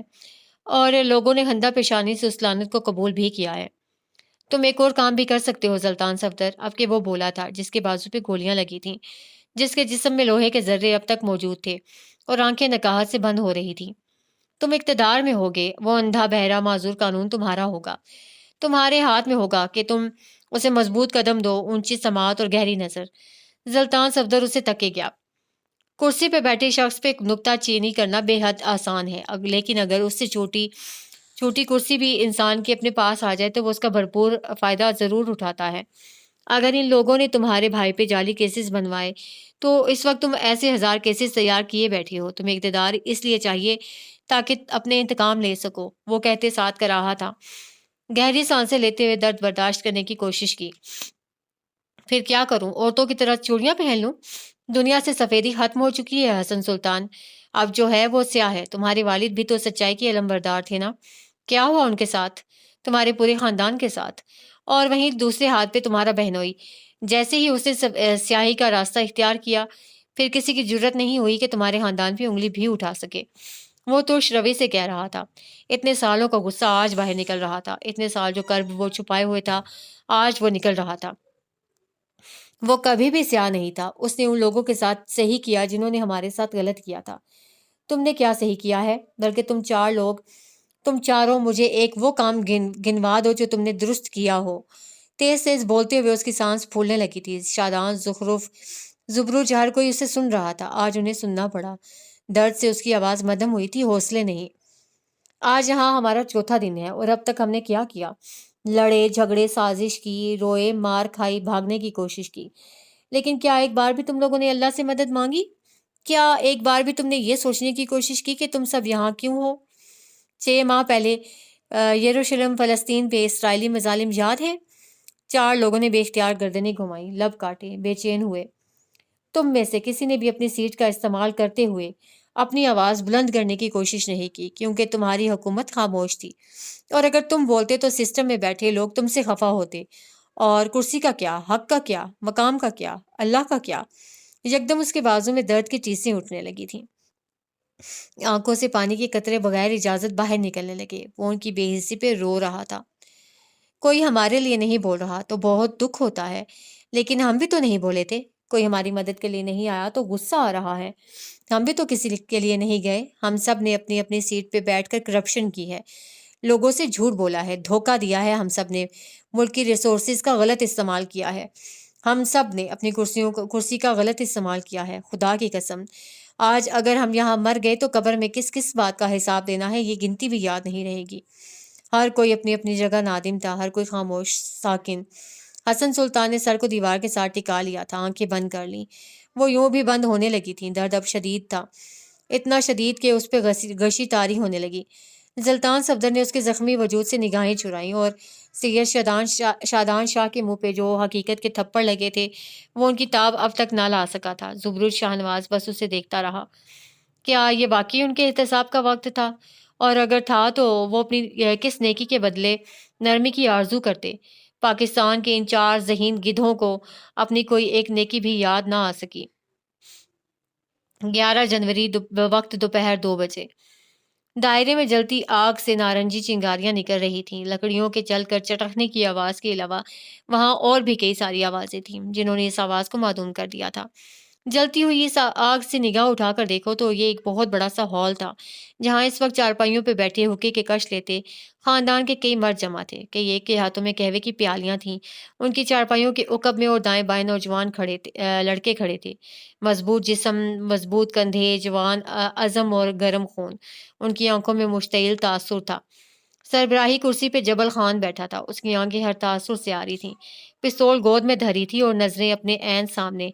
اور لوگوں نے خندہ پیشانی سے اس لعنت کو قبول بھی کیا ہے۔ تم ایک اور کام بھی کر سکتے ہو سلطان صفدر، اب کہ وہ بولا تھا جس کے بازو پہ گولیاں لگی تھیں، جس کے جسم میں لوہے کے ذرے اب تک موجود تھے اور آنکھیں نکاہت سے بند ہو رہی تھیں۔ تم اقتدار میں ہوگے، وہ اندھا بہرا معذور قانون تمہارا ہوگا، تمہارے ہاتھ میں ہوگا کہ تم اسے مضبوط قدم دو، اونچی سماعت اور گہری نظر۔ سلطان صفدر اسے تکے گیا۔ کرسی پہ بیٹھے شخص پہ نکتہ چینی کرنا بے حد آسان ہے، لیکن اگر اس سے چھوٹی کرسی بھی انسان کے اپنے پاس آ جائے تو وہ اس کا بھرپور فائدہ ضرور اٹھاتا ہے۔ اگر ان لوگوں نے تمہارے بھائی پہ جعلی کیسز بنوائے تو اس وقت تم ایسے 1000 کیسز تیار کیے بیٹھے ہو۔ تمہیں اقتدار اس لیے چاہیے تاکہ اپنے انتقام لے سکو، وہ کہتے ساتھ کر رہا تھا۔ گہری سانسیں لیتے ہوئے درد برداشت کرنے کی کوشش کی۔ پھر کیا کروں؟ عورتوں کی طرح چوڑیاں پہن لوں؟ دنیا سے سفیدی ختم ہو چکی ہے حسن سلطان، اب جو ہے وہ سیاہ ہے۔ تمہارے والد بھی تو سچائی کے علمبردار تھے نا؟ کیا ہوا ان کے ساتھ؟ تمہارے پورے خاندان کے ساتھ؟ اور وہیں دوسرے ہاتھ پہ تمہارا بہنوئی، جیسے ہی اس نے سیاہی کا راستہ اختیار کیا پھر کسی کی جرت نہیں ہوئی کہ تمہارے خاندان پہ انگلی بھی اٹھا سکے۔ وہ ترش روی سے کہہ رہا تھا۔ اتنے سالوں کا غصہ آج باہر نکل رہا تھا، اتنے سال جو کرب وہ چھپائے ہوئے تھا آج وہ نکل رہا تھا۔ وہ کبھی بھی سیاہ نہیں تھا، اس نے ان لوگوں کے ساتھ صحیح کیا جنہوں نے ہمارے ساتھ غلط کیا تھا۔ تم نے کیا صحیح کیا ہے؟ بلکہ تم چاروں مجھے ایک وہ کام گنوا دو جو تم نے درست کیا ہو۔ تیز تیز بولتے ہوئے اس کی سانس پھولنے لگی تھی۔ شادان، زخرف، زبروج، ہر کوئی اسے سن رہا تھا، آج انہیں سننا پڑا۔ درد سے اس کی آواز مدھم ہوئی تھی، حوصلے نہیں۔ آج یہاں ہمارا چوتھا دن ہے اور اب تک ہم نے کیا کیا؟ لڑے جھگڑے، سازش کی، روئے، مار کھائی، بھاگنے کی کوشش کی، لیکن کیا ایک بار بھی تم لوگوں نے اللہ سے مدد مانگی؟ کیا ایک بار بھی تم نے یہ سوچنے کی کوشش کی کہ تم سب یہاں کیوں ہو؟ 6 ماہ پہلے یروشلم فلسطین پہ اسرائیلی مظالم یاد ہے؟ 4 لوگوں نے بے اختیار گردنیں گھمائی، لب کاٹے، بے چین ہوئے۔ تم میں سے کسی نے بھی اپنی سیٹ کا استعمال کرتے ہوئے اپنی آواز بلند کرنے کی کوشش نہیں کی، کیونکہ تمہاری حکومت خاموش تھی، اور اگر تم بولتے تو سسٹم میں بیٹھے لوگ تم سے خفا ہوتے۔ اور کرسی کا کیا؟ حق کا کیا؟ مقام کا کیا؟ اللہ کا کیا؟ یکدم اس کے بازو میں درد کی ٹیسیں اٹھنے لگی تھیں، آنکھوں سے پانی کے قطرے بغیر اجازت باہر نکلنے لگے۔ وہ ان کی بے حسی پہ رو رہا تھا۔ کوئی ہمارے لیے نہیں بول رہا تو بہت دکھ ہوتا ہے، لیکن ہم بھی تو نہیں بولے تھے۔ کوئی ہماری مدد کے لیے نہیں آیا تو غصہ آ رہا ہے۔ ہم بھی تو کسی کے لیے نہیں گئے۔ ہم سب نے اپنی اپنی سیٹ پہ بیٹھ کر کرپشن کی ہے، لوگوں سے جھوٹ بولا ہے، دھوکہ دیا ہے۔ ہم سب نے ملک کی ریسورسز کا غلط استعمال کیا ہے۔ ہم سب نے اپنی کرسی کا غلط استعمال کیا ہے۔ خدا کی قسم، آج اگر ہم یہاں مر گئے تو قبر میں کس کس بات کا حساب دینا ہے یہ گنتی بھی یاد نہیں رہے گی۔ ہر کوئی اپنی اپنی جگہ نادم تھا، ہر کوئی خاموش، ساکن۔ حسن سلطان نے سر کو دیوار کے ساتھ ٹکا لیا تھا، آنکھیں بند کر لیں۔ وہ یوں بھی بند ہونے لگی تھیں۔ درد اب شدید تھا، اتنا شدید کہ اس پہ غشی طاری ہونے لگی۔ سلطان صفدر نے اس کے زخمی وجود سے نگاہیں چرائیں اور سید شادان شاہ کے منہ پہ جو حقیقت کے تھپڑ لگے تھے وہ ان کی تاب اب تک نہ لا سکا تھا۔ زبرود شاہ نواز بس اسے دیکھتا رہا۔ کیا یہ واقعی ان کے احتساب کا وقت تھا؟ اور اگر تھا تو وہ اپنی کس نیکی کے بدلے نرمی کی آرزو کرتے؟ پاکستان کے ان 4 ذہین گدھوں کو اپنی کوئی ایک نیکی بھی یاد نہ آ سکی۔ 11 جنوری وقت دوپہر 2 بجے۔ دائرے میں جلتی آگ سے نارنجی چنگاریاں نکل رہی تھیں۔ لکڑیوں کے چل کر چٹکنے کی آواز کے علاوہ وہاں اور بھی کئی ساری آوازیں تھیں جنہوں نے اس آواز کو معدوم کر دیا تھا۔ جلتی ہوئی اس آگ سے نگاہ اٹھا کر دیکھو تو یہ ایک بہت بڑا سا ہال تھا جہاں اس وقت چارپائیوں پہ بیٹھے حقے کے کش لیتے خاندان کے کئی مرد جمع تھے۔ کئی ایک کے ہاتھوں میں قہوے کی پیالیاں تھیں۔ ان کی چارپائیوں کے عقب میں اور دائیں بائیں نوجوان لڑکے کھڑے تھے، مضبوط جسم، مضبوط کندھے، جوان عزم اور گرم خون۔ ان کی آنکھوں میں مشتعل تاثر تھا۔ سربراہی کرسی پہ جبل خان بیٹھا تھا، اس کی آنکھیں ہر تاثر سے آ رہی تھیں، پستول گود میں دھری تھی اور نظریں اپنے عین سامنے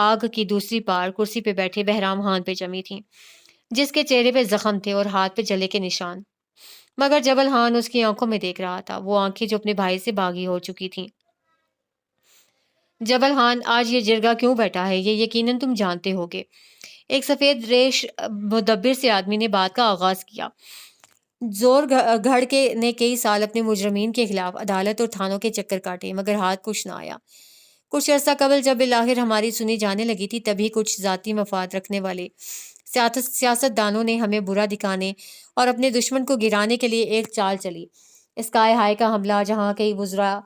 آگ کی دوسری پار کرسی پہ بیٹھے بہرام خان پہ جمی تھیں۔ جس کے چہرے پہ زخم تھے اور ہاتھ پہ جلے کے نشان، مگر جبل خان اس کی آنکھوں میں دیکھ رہا تھا، وہ آنکھیں جو اپنے بھائی سے باغی ہو چکی تھیں۔ جبل خان، آج یہ جرگہ کیوں بیٹھا ہے یہ یقیناً تم جانتے ہوگے۔ ایک سفید ریش مدبر سے آدمی نے بات کا آغاز کیا۔ زور گھڑ کے نے کئی سال اپنے مجرمین کے خلاف عدالت اور تھانوں کے چکر کاٹے، مگر ہاتھ کچھ نہ آیا۔ کچھ عرصہ قبل جب بالآخر ہماری سنی جانے لگی تھی، تبھی کچھ ذاتی مفاد رکھنے والے سیاست دانوں نے ہمیں برا دکھانے اور اپنے دشمن کو گرانے کے لیے ایک چال چلی۔ اسکائی ہائی کا حملہ، جہاں کئی وزراء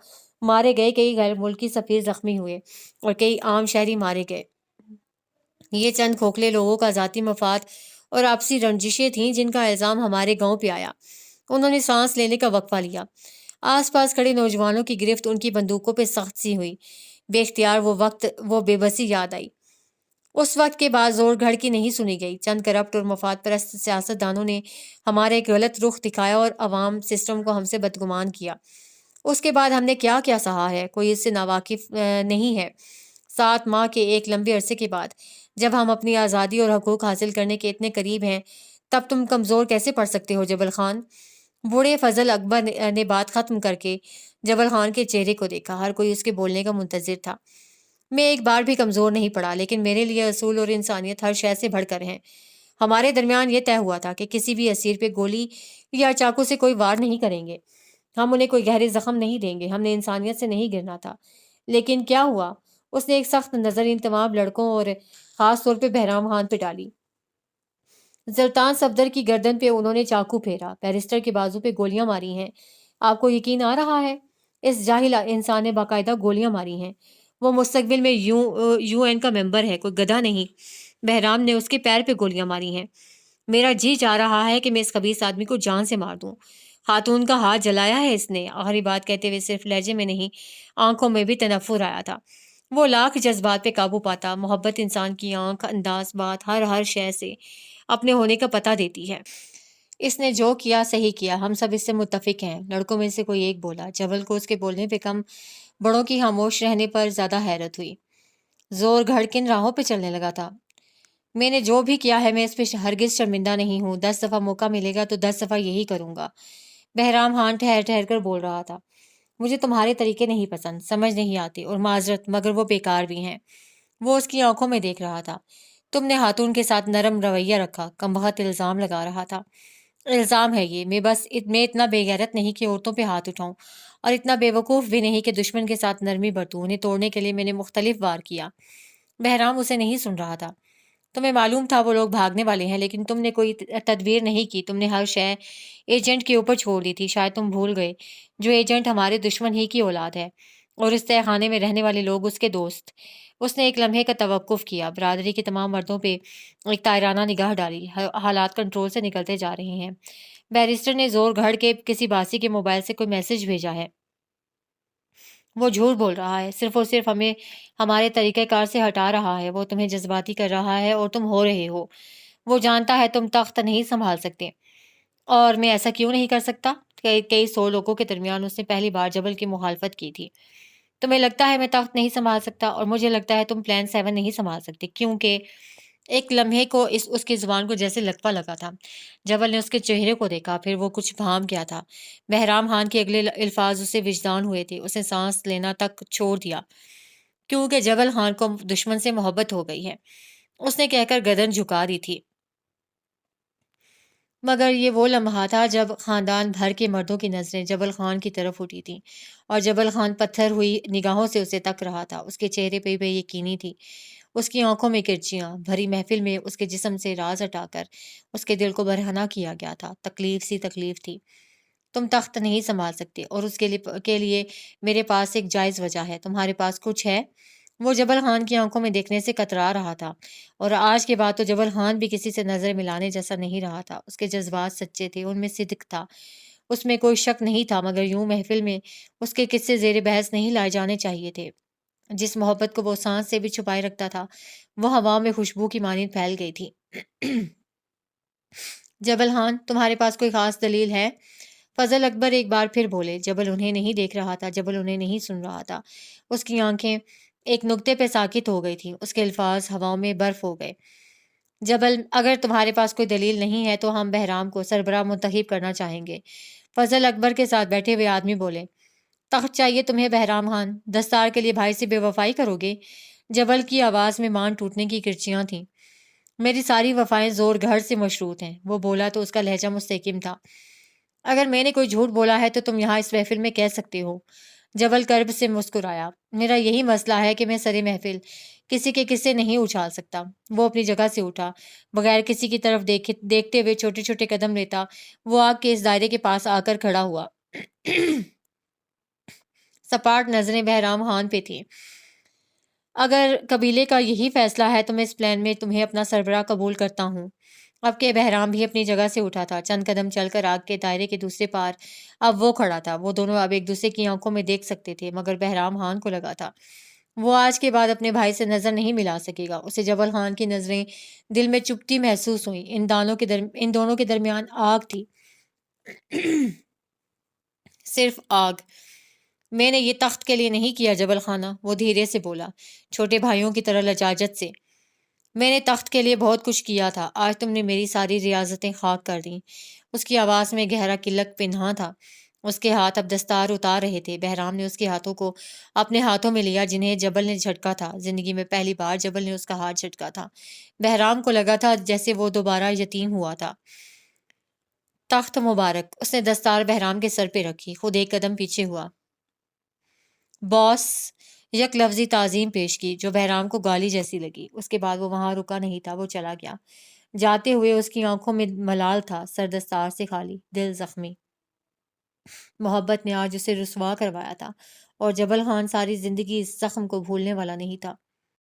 مارے گئے، کئی غیر ملکی سفیر زخمی ہوئے اور کئی عام شہری مارے گئے، یہ چند کھوکھلے لوگوں کا ذاتی مفاد اور آپسی رنجشیں تھیں جن کا الزام ہمارے گاؤں پہ آیا۔ انہوں نے سانس لینے کا وقفہ لیا۔ آس پاس کھڑے نوجوانوں کی گرفت ان کی بندوقوں پہ سخت سی ہوئی۔ بے اختیار وہ بے بسی یاد آئی۔ اس وقت کے بعد زور گھڑ کی نہیں سنی گئی۔ چند کرپٹ اور مفاد پرست سیاست دانوں نے ہمارا ایک غلط رخ دکھایا اور عوام سسٹم کو ہم سے بدگمان کیا۔ اس کے بعد ہم نے کیا کیا سہا ہے، کوئی اس سے ناواقف نہیں ہے۔ 7 ماہ کے ایک لمبے عرصے کے بعد، جب ہم اپنی آزادی اور حقوق حاصل کرنے کے اتنے قریب ہیں، تب تم کمزور کیسے پڑ سکتے ہو جبل خان؟ بوڑھے فضل اکبر نے بات ختم کر کے جبل خان کے چہرے کو دیکھا۔ ہر کوئی اس کے بولنے کا منتظر تھا۔ میں ایک بار بھی کمزور نہیں پڑا، لیکن میرے لیے اصول اور انسانیت ہر شے سے بڑھ کر ہیں۔ ہمارے درمیان یہ طے ہوا تھا کہ کسی بھی اسیر پہ گولی یا چاقو سے کوئی وار نہیں کریں گے، ہم انہیں کوئی گہرے زخم نہیں دیں گے، ہم نے انسانیت سے نہیں گرنا تھا۔ لیکن کیا ہوا؟ اس نے ایک سخت نظر ان تمام لڑکوں اور خاص طور پہ بہرام خان پہ ڈالی۔ زلطان صفدر کی گردن پہ انہوں نے چاقو پھیرا، بیرسٹر کے بازو پہ گولیاں ماری ہیں۔ آپ کو یقین آ رہا ہے؟ اس جاہل انسان نے باقاعدہ گولیاں ماری ہیں۔ وہ مستقبل میں یو این کا ممبر ہے، کوئی گدھا نہیں۔ بہرام نے اس کے پیر پہ گولیاں ماری ہیں۔ میرا جی چاہ رہا ہے کہ میں اس خبیث آدمی کو جان سے مار دوں۔ خاتون کا ہاتھ جلایا ہے اس نے۔ آخری بات کہتے ہوئے صرف لہجے میں نہیں، آنکھوں میں بھی تنفر آیا تھا۔ وہ لاکھ جذبات پہ قابو پاتا۔ محبت انسان کی آنکھ، انداز، بات، ہر شے سے اپنے ہونے کا پتہ دیتی ہے۔ اس نے جو کیا صحیح کیا، ہم سب اس سے متفق ہیں۔ لڑکوں میں سے کوئی ایک بولا۔ جبل کو اس کے بولنے پہ کم، بڑوں کی خاموش رہنے پر زیادہ حیرت ہوئی۔ زور گھڑ کن راہوں پہ چلنے لگا تھا؟ میں نے جو بھی کیا ہے میں اس پہ ہرگز شرمندہ نہیں ہوں۔ 10 دفعہ موقع ملے گا تو 10 دفعہ یہی کروں گا۔ بہرام خان ٹھہر ٹھہر کر بول رہا تھا۔ مجھے تمہارے طریقے نہیں پسند، سمجھ نہیں آتے، اور معذرت، مگر وہ بیکار بھی ہیں۔ وہ اس کی آنکھوں میں دیکھ رہا تھا۔ تم نے خاتون کے ساتھ نرم رویہ رکھا، کمبخت الزام لگا رہا تھا۔ الزام ہے یہ، میں اتنا بے غیرت نہیں کہ عورتوں پہ ہاتھ اٹھاؤں، اور اتنا بے وقوف بھی نہیں کہ دشمن کے ساتھ نرمی برتوں۔ انہیں توڑنے کے لیے میں نے مختلف وار کیا۔ بہرام اسے نہیں سن رہا تھا۔ تمہیں معلوم تھا وہ لوگ بھاگنے والے ہیں، لیکن تم نے کوئی تدبیر نہیں کی۔ تم نے ہر شے ایجنٹ کے اوپر چھوڑ دی تھی۔ شاید تم بھول گئے، جو ایجنٹ ہمارے دشمن ہی کی اولاد ہے، اور اس تہہ خانے میں رہنے والے لوگ اس کے دوست۔ اس نے ایک لمحے کا توقف کیا، برادری کے تمام مردوں پہ ایک تائرانہ نگاہ ڈالی۔ حالات کنٹرول سے نکلتے جا رہے ہیں۔ بیرسٹر نے زور گھڑ کے کسی باسی کے موبائل سے کوئی میسج بھیجا ہے۔ وہ جھوٹ بول رہا ہے، صرف اور صرف ہمیں ہمارے طریقہ کار سے ہٹا رہا ہے۔ وہ تمہیں جذباتی کر رہا ہے اور تم ہو رہے ہو۔ وہ جانتا ہے تم تخت نہیں سنبھال سکتے۔ اور میں ایسا کیوں نہیں کر سکتا؟ کئی 100 لوگوں کے درمیان اس نے پہلی بار جبل کی مخالفت کی تھی۔ تمہیں لگتا ہے میں تخت نہیں سنبھال سکتا، اور مجھے لگتا ہے تم پلان 7 نہیں سنبھال سکتے، کیونکہ ایک لمحے کو اس کی زبان کو جیسے لگپا لگا تھا۔ جبل نے اس کے چہرے کو دیکھا، پھر وہ کچھ بھام گیا تھا۔ بہرام خان کے اگلے الفاظ اسے وجدان ہوئے تھے۔ اس نے سانس لینا تک چھوڑ دیا، کیونکہ جبل خان کو دشمن سے محبت ہو گئی ہے، اس نے کہہ کر گردن جھکا دی تھی۔ مگر یہ وہ لمحہ تھا جب خاندان بھر کے مردوں کی نظریں جبل خان کی طرف اٹھی تھیں، اور جبل خان پتھر ہوئی نگاہوں سے اسے تک رہا تھا۔ اس کے چہرے پہ بے یقینی تھی، اس کی آنکھوں میں کرچیاں۔ بھری محفل میں اس کے جسم سے راز ہٹا کر اس کے دل کو برہنہ کیا گیا تھا۔ تکلیف تھی۔ تم تخت نہیں سنبھال سکتے، اور اس کے لیے میرے پاس ایک جائز وجہ ہے۔ تمہارے پاس کچھ ہے؟ وہ جبل خان کی آنکھوں میں دیکھنے سے کترا رہا تھا، اور آج کے بعد تو جبل خان بھی کسی سے نظر ملانے جیسا نہیں رہا تھا۔ اس کے جذبات سچے تھے، ان میں صدق تھا، اس میں کوئی شک نہیں تھا، مگر یوں محفل میں اس کے قصے زیر بحث نہیں لائے جانے چاہیے تھے۔ جس محبت کو وہ سانس سے بھی چھپائے رکھتا تھا، وہ ہوا میں خوشبو کی مانند پھیل گئی تھی۔ جبل خان، تمہارے پاس کوئی خاص دلیل ہے؟ فضل اکبر ایک بار پھر بولے۔ جبل انہیں نہیں دیکھ رہا تھا، جبل انہیں نہیں سن رہا تھا۔ اس کی آنکھیں ایک نقطے پہ ساکت ہو گئی تھیں، اس کے الفاظ ہواؤں میں برف ہو گئے۔ جبل اگر تمہارے پاس کوئی دلیل نہیں ہے تو ہم بہرام کو سربراہ منتخب کرنا چاہیں گے۔ فضل اکبر کے ساتھ بیٹھے ہوئے آدمی بولے، تخت چاہیے تمہیں بہرام خان؟ دستار کے لیے بھائی سے بے وفائی کرو گے؟ جبل کی آواز میں مان ٹوٹنے کی کرچیاں تھیں۔ میری ساری وفائیں زور گھر سے مشروط ہیں، وہ بولا تو اس کا لہجہ مستحکم تھا۔ اگر میں نے کوئی جھوٹ بولا ہے تو تم یہاں اس محفل میں کہہ سکتے ہو۔ جبل کرب سے مسکرایا، میرا یہی مسئلہ ہے کہ میں سرے محفل کسی کے قصے نہیں اچھال سکتا۔ وہ اپنی جگہ سے اٹھا، بغیر کسی کی طرف دیکھتے ہوئے چھوٹے چھوٹے قدم لیتا وہ آگ کے اس دائرے کے پاس آ کر کھڑا ہوا۔ سپاٹ نظریں بہرام خان پہ تھیں۔ اگر قبیلے کا یہی فیصلہ ہے تو میں اس پلان میں تمہیں اپنا سربراہ قبول کرتا ہوں۔ اب کہ بہرام بھی اپنی جگہ سے اٹھا تھا، چند قدم چل کر آگ کے دائرے کے دوسرے پار اب وہ کھڑا تھا۔ وہ دونوں اب ایک دوسرے کی آنکھوں میں دیکھ سکتے تھے، مگر بہرام خان کو لگا تھا وہ آج کے بعد اپنے بھائی سے نظر نہیں ملا سکے گا۔ اسے جبل خان کی نظریں دل میں چبھتی محسوس ہوئیں۔ ان دونوں کے درمیان آگ تھی، صرف آگ۔ میں نے یہ تخت کے لیے نہیں کیا جبل خانہ، وہ دھیرے سے بولا، چھوٹے بھائیوں کی طرح لجاجت سے۔ میں نے تخت کے لیے بہت کچھ کیا تھا، آج تم نے میری ساری ریاستیں خاک کر دیں۔ اس کی آواز میں گہرا کلک پنہاں تھا۔ اس کے ہاتھ اب دستار اتار رہے تھے۔ بہرام نے اس کے ہاتھوں کو اپنے ہاتھوں میں لیا جنہیں جبل نے جھٹکا تھا۔ زندگی میں پہلی بار جبل نے اس کا ہاتھ جھٹکا تھا۔ بہرام کو لگا تھا جیسے وہ دوبارہ یتیم ہوا تھا۔ تخت مبارک، اس نے دستار بہرام کے سر پہ رکھی، خود ایک قدم پیچھے ہوا۔ باس، یک لفظی تعظیم پیش کی جو بہرام کو گالی جیسی لگی۔ اس کے بعد وہ وہاں رکا نہیں تھا، وہ چلا گیا۔ جاتے ہوئے اس کی آنکھوں میں ملال تھا، سر دستار سے خالی، دل زخمی۔ محبت نے آج اسے رسوا کروایا تھا، اور جبل خان ساری زندگی اس زخم کو بھولنے والا نہیں تھا۔